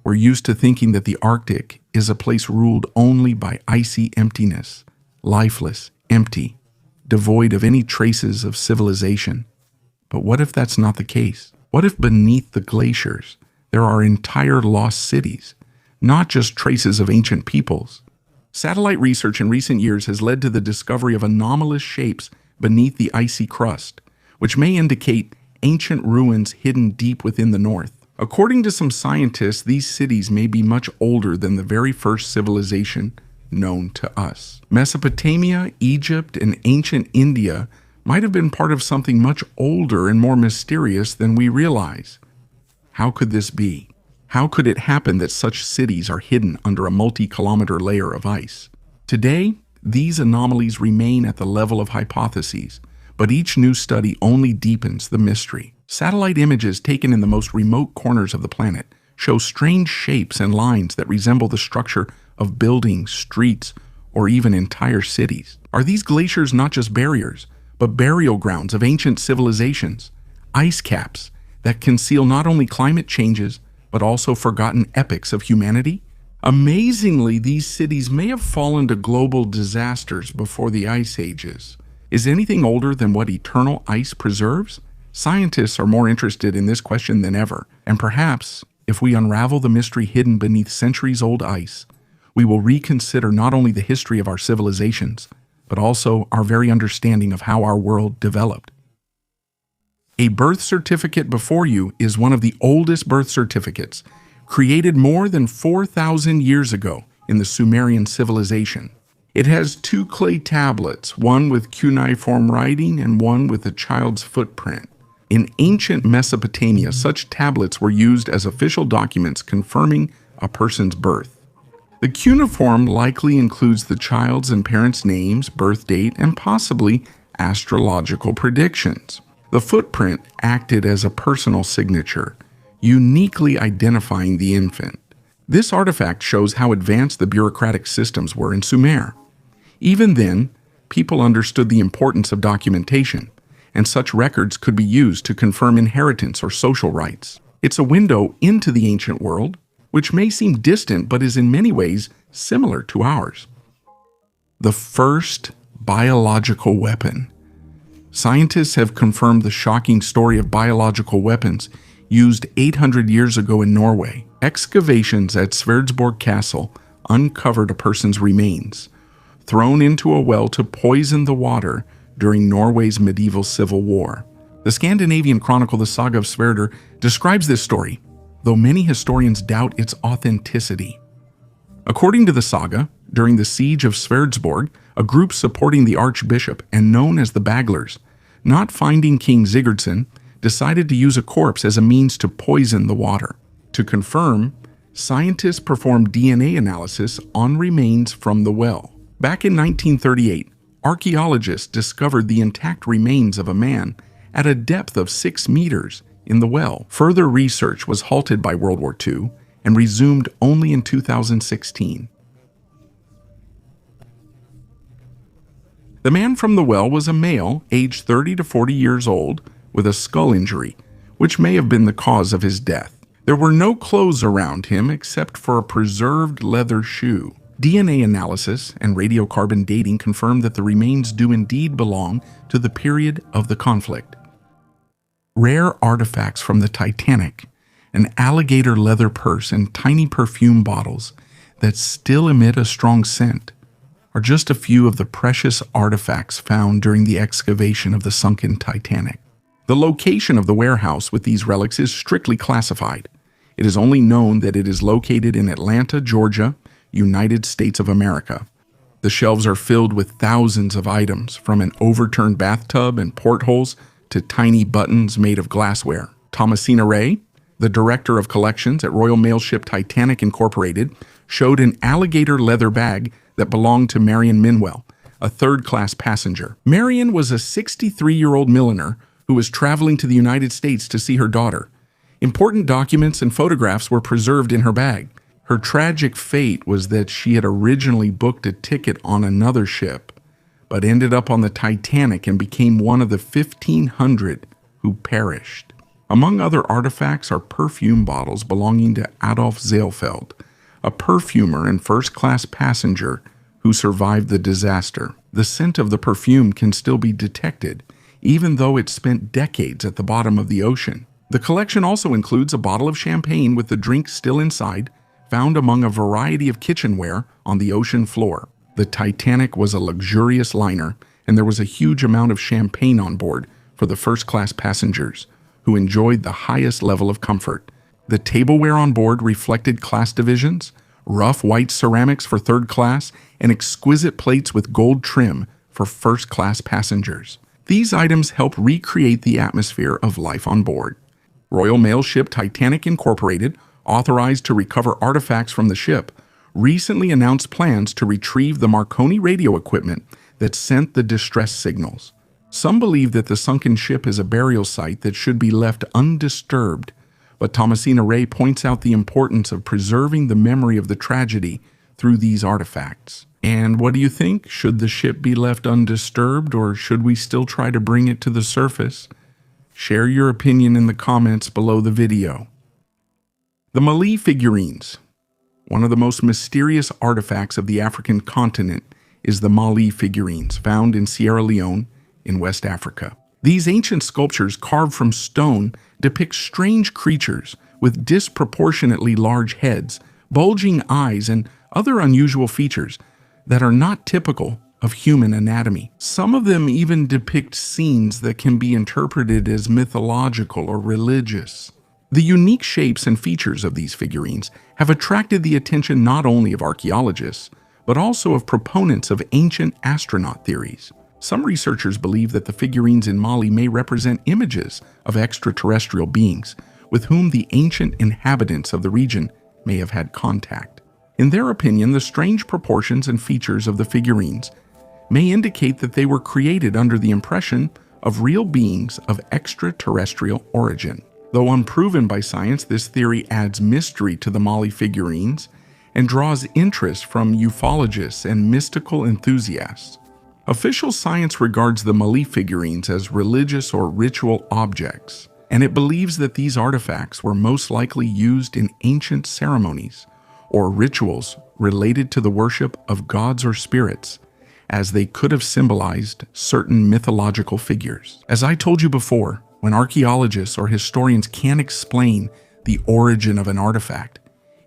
We're used to thinking that the Arctic is a place ruled only by icy emptiness, lifeless, empty, devoid of any traces of civilization. But what if that's not the case? What if beneath the glaciers there are entire lost cities, not just traces of ancient peoples? Satellite research in recent years has led to the discovery of anomalous shapes beneath the icy crust, which may indicate ancient ruins hidden deep within the north. According to some scientists, these cities may be much older than the very first civilization known to us. Mesopotamia, Egypt, and ancient India might have been part of something much older and more mysterious than we realize. How could this be? How could it happen that such cities are hidden under a multi-kilometer layer of ice? Today, these anomalies remain at the level of hypotheses, but each new study only deepens the mystery. Satellite images taken in the most remote corners of the planet show strange shapes and lines that resemble the structure of buildings, streets, or even entire cities. Are these glaciers not just barriers, but burial grounds of ancient civilizations, ice caps that conceal not only climate changes, but also forgotten epics of humanity? Amazingly, these cities may have fallen to global disasters before the ice ages. Is anything older than what eternal ice preserves? Scientists are more interested in this question than ever, and perhaps, if we unravel the mystery hidden beneath centuries-old ice, we will reconsider not only the history of our civilizations, but also our very understanding of how our world developed. A birth certificate before you is one of the oldest birth certificates, created more than 4,000 years ago in the Sumerian civilization. It has 2 clay tablets, one with cuneiform writing and one with a child's footprint. In ancient Mesopotamia, such tablets were used as official documents confirming a person's birth. The cuneiform likely includes the child's and parents' names, birth date, and possibly astrological predictions. The footprint acted as a personal signature, uniquely identifying the infant. This artifact shows how advanced the bureaucratic systems were in Sumer. Even then, people understood the importance of documentation, and such records could be used to confirm inheritance or social rights. It's a window into the ancient world, which may seem distant but is in many ways similar to ours. The first biological weapon. Scientists have confirmed the shocking story of biological weapons used 800 years ago in Norway. Excavations at Sverdsborg Castle uncovered a person's remains, thrown into a well to poison the water during Norway's medieval civil war. The Scandinavian chronicle The Saga of Sverder describes this story, though many historians doubt its authenticity. According to the saga, during the siege of Sverdsborg, a group supporting the archbishop and known as the Baglers, not finding King Sigurdsson, decided to use a corpse as a means to poison the water. To confirm, scientists performed DNA analysis on remains from the well. Back in 1938, archaeologists discovered the intact remains of a man at a depth of 6 meters in the well. Further research was halted by World War II and resumed only in 2016. The man from the well was a male, aged 30 to 40 years old, with a skull injury, which may have been the cause of his death. There were no clothes around him except for a preserved leather shoe. DNA analysis and radiocarbon dating confirmed that the remains do indeed belong to the period of the conflict. Rare artifacts from the Titanic, an alligator leather purse, and tiny perfume bottles that still emit a strong scent are just a few of the precious artifacts found during the excavation of the sunken Titanic. The location of the warehouse with these relics is strictly classified. It is only known that it is located in Atlanta, Georgia, United States of America. The shelves are filled with thousands of items, from an overturned bathtub and portholes to tiny buttons made of glassware. Thomasina Ray, the director of collections at Royal Mail Ship Titanic Incorporated, showed an alligator leather bag that belonged to Marion Minwell, a third-class passenger. Marion was a 63-year-old milliner who was traveling to the United States to see her daughter. Important documents and photographs were preserved in her bag. Her tragic fate was that she had originally booked a ticket on another ship, but ended up on the Titanic and became one of the 1,500 who perished. Among other artifacts are perfume bottles belonging to Adolf Seelfeld, a perfumer and first-class passenger who survived the disaster. The scent of the perfume can still be detected, even though it spent decades at the bottom of the ocean. The collection also includes a bottle of champagne with the drink still inside, found among a variety of kitchenware on the ocean floor. The Titanic was a luxurious liner, and there was a huge amount of champagne on board for the first-class passengers, who enjoyed the highest level of comfort. The tableware on board reflected class divisions, rough white ceramics for third class, and exquisite plates with gold trim for first-class passengers. These items help recreate the atmosphere of life on board. Royal Mail Ship Titanic Incorporated, authorized to recover artifacts from the ship, recently announced plans to retrieve the Marconi radio equipment that sent the distress signals. Some believe that the sunken ship is a burial site that should be left undisturbed, but Thomasina Ray points out the importance of preserving the memory of the tragedy through these artifacts. And what do you think? Should the ship be left undisturbed, or should we still try to bring it to the surface? Share your opinion in the comments below the video. The Mali figurines. One of the most mysterious artifacts of the African continent is the Mali figurines, found in Sierra Leone in West Africa. These ancient sculptures carved from stone depict strange creatures with disproportionately large heads, bulging eyes, and other unusual features that are not typical of human anatomy. Some of them even depict scenes that can be interpreted as mythological or religious. The unique shapes and features of these figurines have attracted the attention not only of archaeologists, but also of proponents of ancient astronaut theories. Some researchers believe that the figurines in Mali may represent images of extraterrestrial beings with whom the ancient inhabitants of the region may have had contact. In their opinion, the strange proportions and features of the figurines may indicate that they were created under the impression of real beings of extraterrestrial origin. Though unproven by science, this theory adds mystery to the Mali figurines and draws interest from ufologists and mystical enthusiasts. Official science regards the Mali figurines as religious or ritual objects, and it believes that these artifacts were most likely used in ancient ceremonies or rituals related to the worship of gods or spirits, as they could have symbolized certain mythological figures. As I told you before, when archaeologists or historians can't explain the origin of an artifact,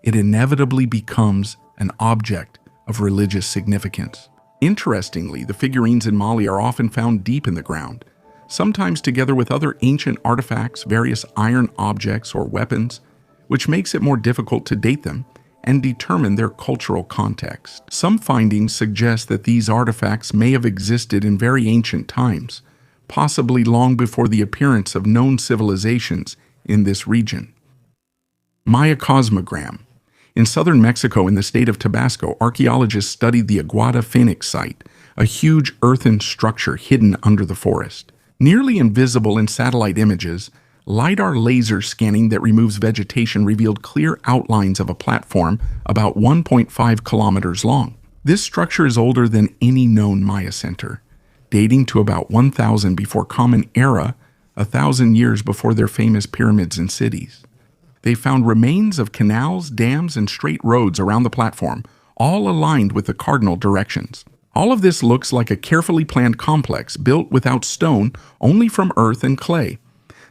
it inevitably becomes an object of religious significance. Interestingly, the figurines in Mali are often found deep in the ground, sometimes together with other ancient artifacts, various iron objects, or weapons, which makes it more difficult to date them and determine their cultural context. Some findings suggest that these artifacts may have existed in very ancient times, possibly long before the appearance of known civilizations in this region. Maya cosmogram. In southern Mexico, in the state of Tabasco, archaeologists studied the Aguada Phoenix site, a huge earthen structure hidden under the forest. Nearly invisible in satellite images, LiDAR laser scanning that removes vegetation revealed clear outlines of a platform about 1.5 kilometers long. This structure is older than any known Maya center, dating to about 1000 before Common Era, 1,000 years before their famous pyramids and cities. They found remains of canals, dams, and straight roads around the platform, all aligned with the cardinal directions. All of this looks like a carefully planned complex built without stone, only from earth and clay.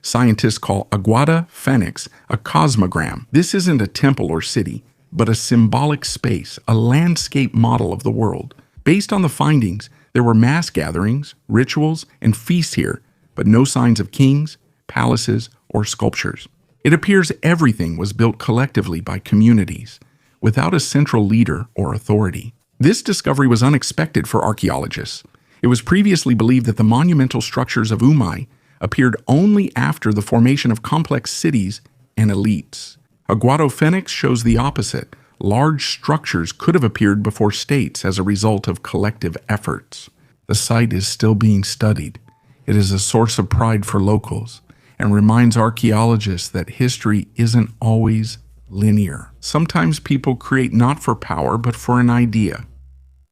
Scientists call Aguada Phoenix a cosmogram. This isn't a temple or city, but a symbolic space, a landscape model of the world. Based on the findings, there were mass gatherings, rituals, and feasts here, but no signs of kings, palaces, or sculptures. It appears everything was built collectively by communities, without a central leader or authority. This discovery was unexpected for archaeologists. It was previously believed that the monumental structures of Umai appeared only after the formation of complex cities and elites. Aguado Phoenix shows the opposite. Large structures could have appeared before states as a result of collective efforts. The site is still being studied. It is a source of pride for locals and reminds archaeologists that history isn't always linear. Sometimes people create not for power, but for an idea.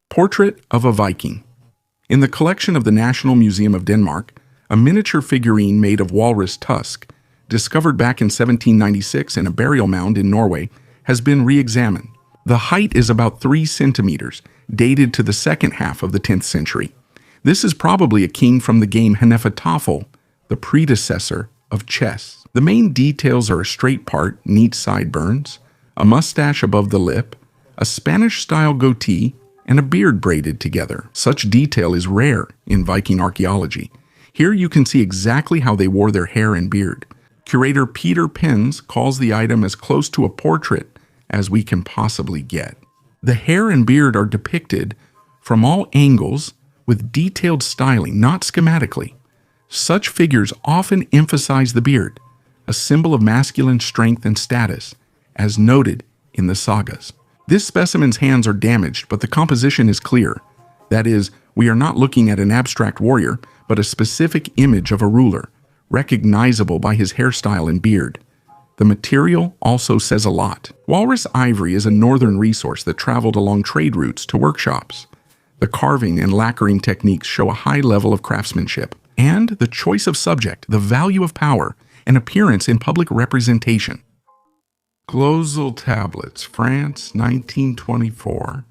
Portrait of a Viking. In the collection of the National Museum of Denmark, a miniature figurine made of walrus tusk, discovered back in 1796 in a burial mound in Norway, has been re-examined. The height is about 3 centimeters, dated to the second half of the 10th century. This is probably a king from the game Hnefatafl, the predecessor of chess. The main details are a straight part, neat sideburns, a mustache above the lip, a Spanish-style goatee, and a beard braided together. Such detail is rare in Viking archaeology. Here you can see exactly how they wore their hair and beard. Curator Peter Pens calls the item as close to a portrait as we can possibly get. The hair and beard are depicted from all angles with detailed styling, not schematically. Such figures often emphasize the beard, a symbol of masculine strength and status, as noted in the sagas. This specimen's hands are damaged, but the composition is clear. That is, we are not looking at an abstract warrior, but a specific image of a ruler, recognizable by his hairstyle and beard. The material also says a lot. Walrus ivory is a northern resource that traveled along trade routes to workshops. The carving and lacquering techniques show a high level of craftsmanship. And the choice of subject, the value of power, and appearance in public representation. Glozal tablets, France, 1924.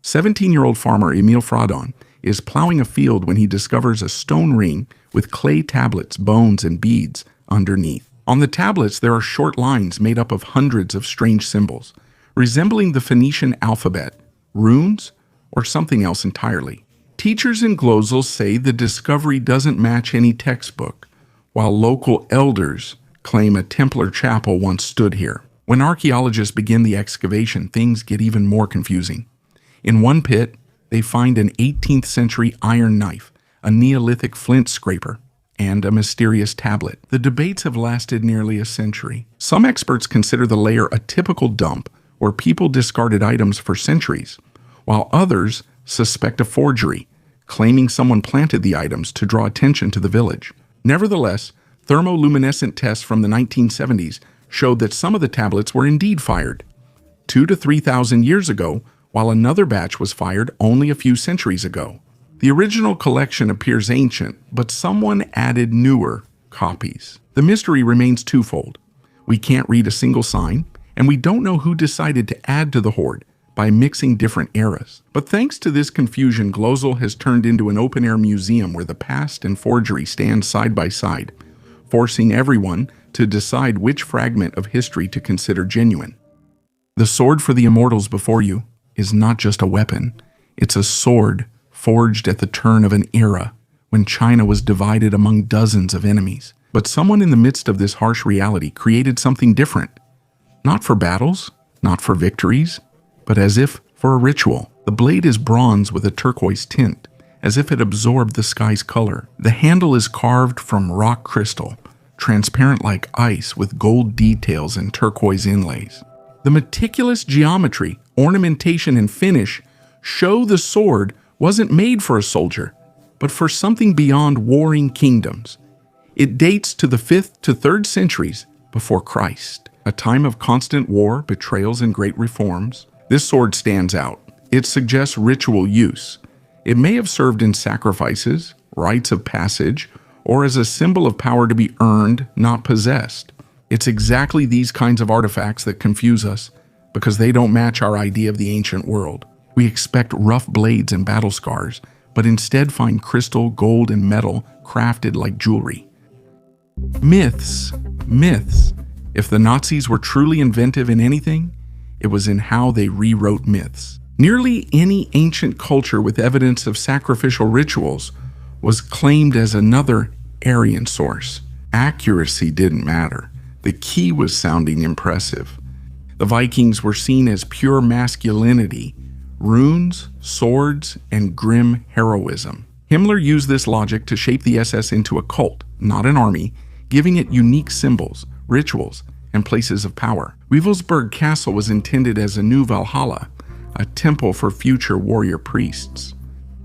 17-year-old farmer Emile Fradon is plowing a field when he discovers a stone ring with clay tablets, bones, and beads underneath. On the tablets, there are short lines made up of hundreds of strange symbols, resembling the Phoenician alphabet, runes, or something else entirely. Teachers in Glozal say the discovery doesn't match any textbook, while local elders claim a Templar chapel once stood here. When archaeologists begin the excavation, things get even more confusing. In one pit, they find an 18th century iron knife, a Neolithic flint scraper, and a mysterious tablet. The debates have lasted nearly a century. Some experts consider the layer a typical dump where people discarded items for centuries, while others suspect a forgery, claiming someone planted the items to draw attention to the village. Nevertheless, thermoluminescent tests from the 1970s showed that some of the tablets were indeed fired 2,000 to 3,000 years ago, while another batch was fired only a few centuries ago. The original collection appears ancient, but someone added newer copies. The mystery remains twofold. We can't read a single sign, and we don't know who decided to add to the hoard by mixing different eras. But thanks to this confusion, Glozal has turned into an open-air museum where the past and forgery stand side by side, forcing everyone to decide which fragment of history to consider genuine. The sword for the immortals before you is not just a weapon. It's a sword forged at the turn of an era when China was divided among dozens of enemies. But someone in the midst of this harsh reality created something different. Not for battles, not for victories, but as if for a ritual. The blade is bronze with a turquoise tint, as if it absorbed the sky's color. The handle is carved from rock crystal, transparent like ice with gold details and turquoise inlays. The meticulous geometry, ornamentation, and finish show the sword wasn't made for a soldier, but for something beyond warring kingdoms. It dates to the 5th to 3rd centuries before Christ, a time of constant war, betrayals, and great reforms. This sword stands out. It suggests ritual use. It may have served in sacrifices, rites of passage, or as a symbol of power to be earned, not possessed. It's exactly these kinds of artifacts that confuse us, because they don't match our idea of the ancient world. We expect rough blades and battle scars, but instead find crystal, gold, and metal crafted like jewelry. Myths. If the Nazis were truly inventive in anything, it was in how they rewrote myths. Nearly any ancient culture with evidence of sacrificial rituals was claimed as another Aryan source. Accuracy didn't matter. The key was sounding impressive. The Vikings were seen as pure masculinity, runes, swords, and grim heroism. Himmler used this logic to shape the SS into a cult, not an army, giving it unique symbols, rituals, and places of power. Wewelsburg Castle was intended as a new Valhalla, a temple for future warrior priests.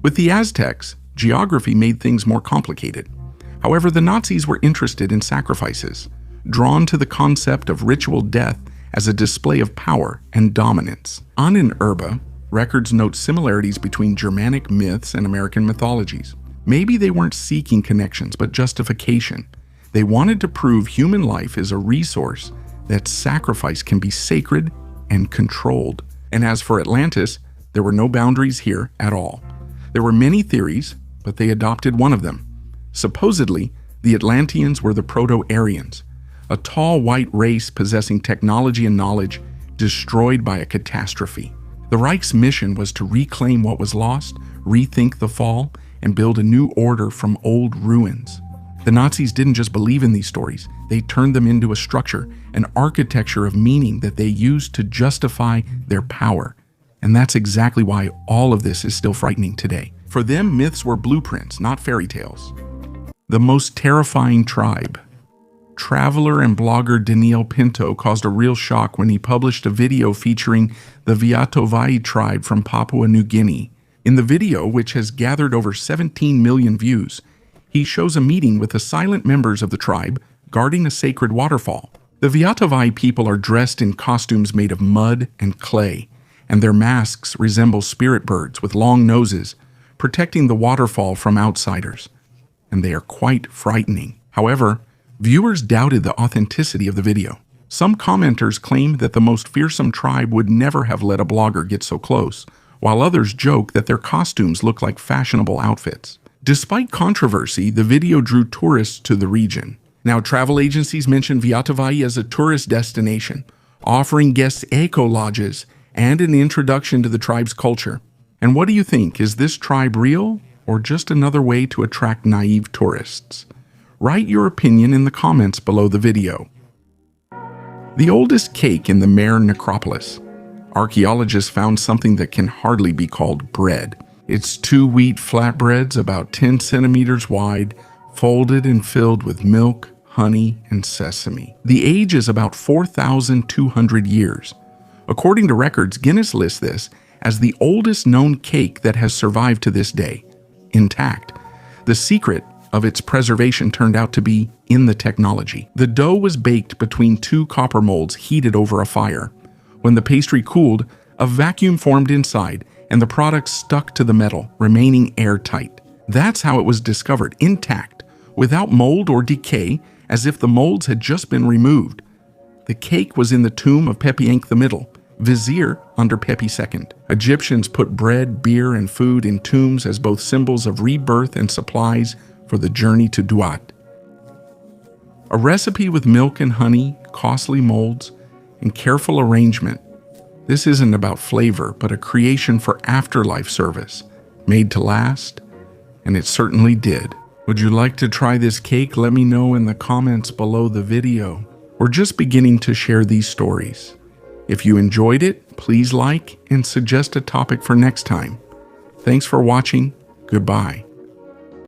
With the Aztecs, Geography made things more complicated. However, the Nazis were interested in sacrifices, drawn to the concept of ritual death as a display of power and dominance. On in Erba, records note similarities between Germanic myths and American mythologies. Maybe they weren't seeking connections, but justification. They wanted to prove human life is a resource, that sacrifice can be sacred and controlled. And as for Atlantis, there were no boundaries here at all. There were many theories, but they adopted one of them. Supposedly, the Atlanteans were the Proto-Aryans, a tall white race possessing technology and knowledge destroyed by a catastrophe. The Reich's mission was to reclaim what was lost, rethink the fall, and build a new order from old ruins. The Nazis didn't just believe in these stories, they turned them into a structure, an architecture of meaning that they used to justify their power. And that's exactly why all of this is still frightening today. For them, myths were blueprints, not fairy tales. The most terrifying tribe. Traveler and blogger Daniel Pinto caused a real shock when he published a video featuring the Viatovai tribe from Papua New Guinea. In the video, which has gathered over 17 million views, he shows a meeting with the silent members of the tribe guarding a sacred waterfall. The Viatovai people are dressed in costumes made of mud and clay, and their masks resemble spirit birds with long noses, protecting the waterfall from outsiders. And they are quite frightening. However, viewers doubted the authenticity of the video. Some commenters claimed that the most fearsome tribe would never have let a blogger get so close, while others joke that their costumes look like fashionable outfits. Despite controversy, the video drew tourists to the region. Now, travel agencies mention Viatovai as a tourist destination, offering guests eco-lodges and an introduction to the tribe's culture. And what do you think? Is this tribe real, or just another way to attract naive tourists? Write your opinion in the comments below the video. The oldest cake in the Mare necropolis. Archaeologists found something that can hardly be called bread. It's 2 wheat flatbreads about 10 centimeters wide, folded and filled with milk, honey, and sesame. The age is about 4,200 years. According to records, Guinness lists this as the oldest known cake that has survived to this day, intact. The secret of its preservation turned out to be in the technology. The dough was baked between 2 copper molds heated over a fire. When the pastry cooled, a vacuum formed inside, and the product stuck to the metal, remaining airtight. That's how it was discovered, intact, without mold or decay, as if the molds had just been removed. The cake was in the tomb of Pepi Ankh II, vizier under Pepi II. Egyptians put bread, beer, and food in tombs as both symbols of rebirth and supplies for the journey to Duat. A recipe with milk and honey, costly molds, and careful arrangement. This isn't about flavor, but a creation for afterlife service, made to last, and it certainly did. Would you like to try this cake? Let me know in the comments below the video. We're just beginning to share these stories. If you enjoyed it, please like and suggest a topic for next time. Thanks for watching. Goodbye.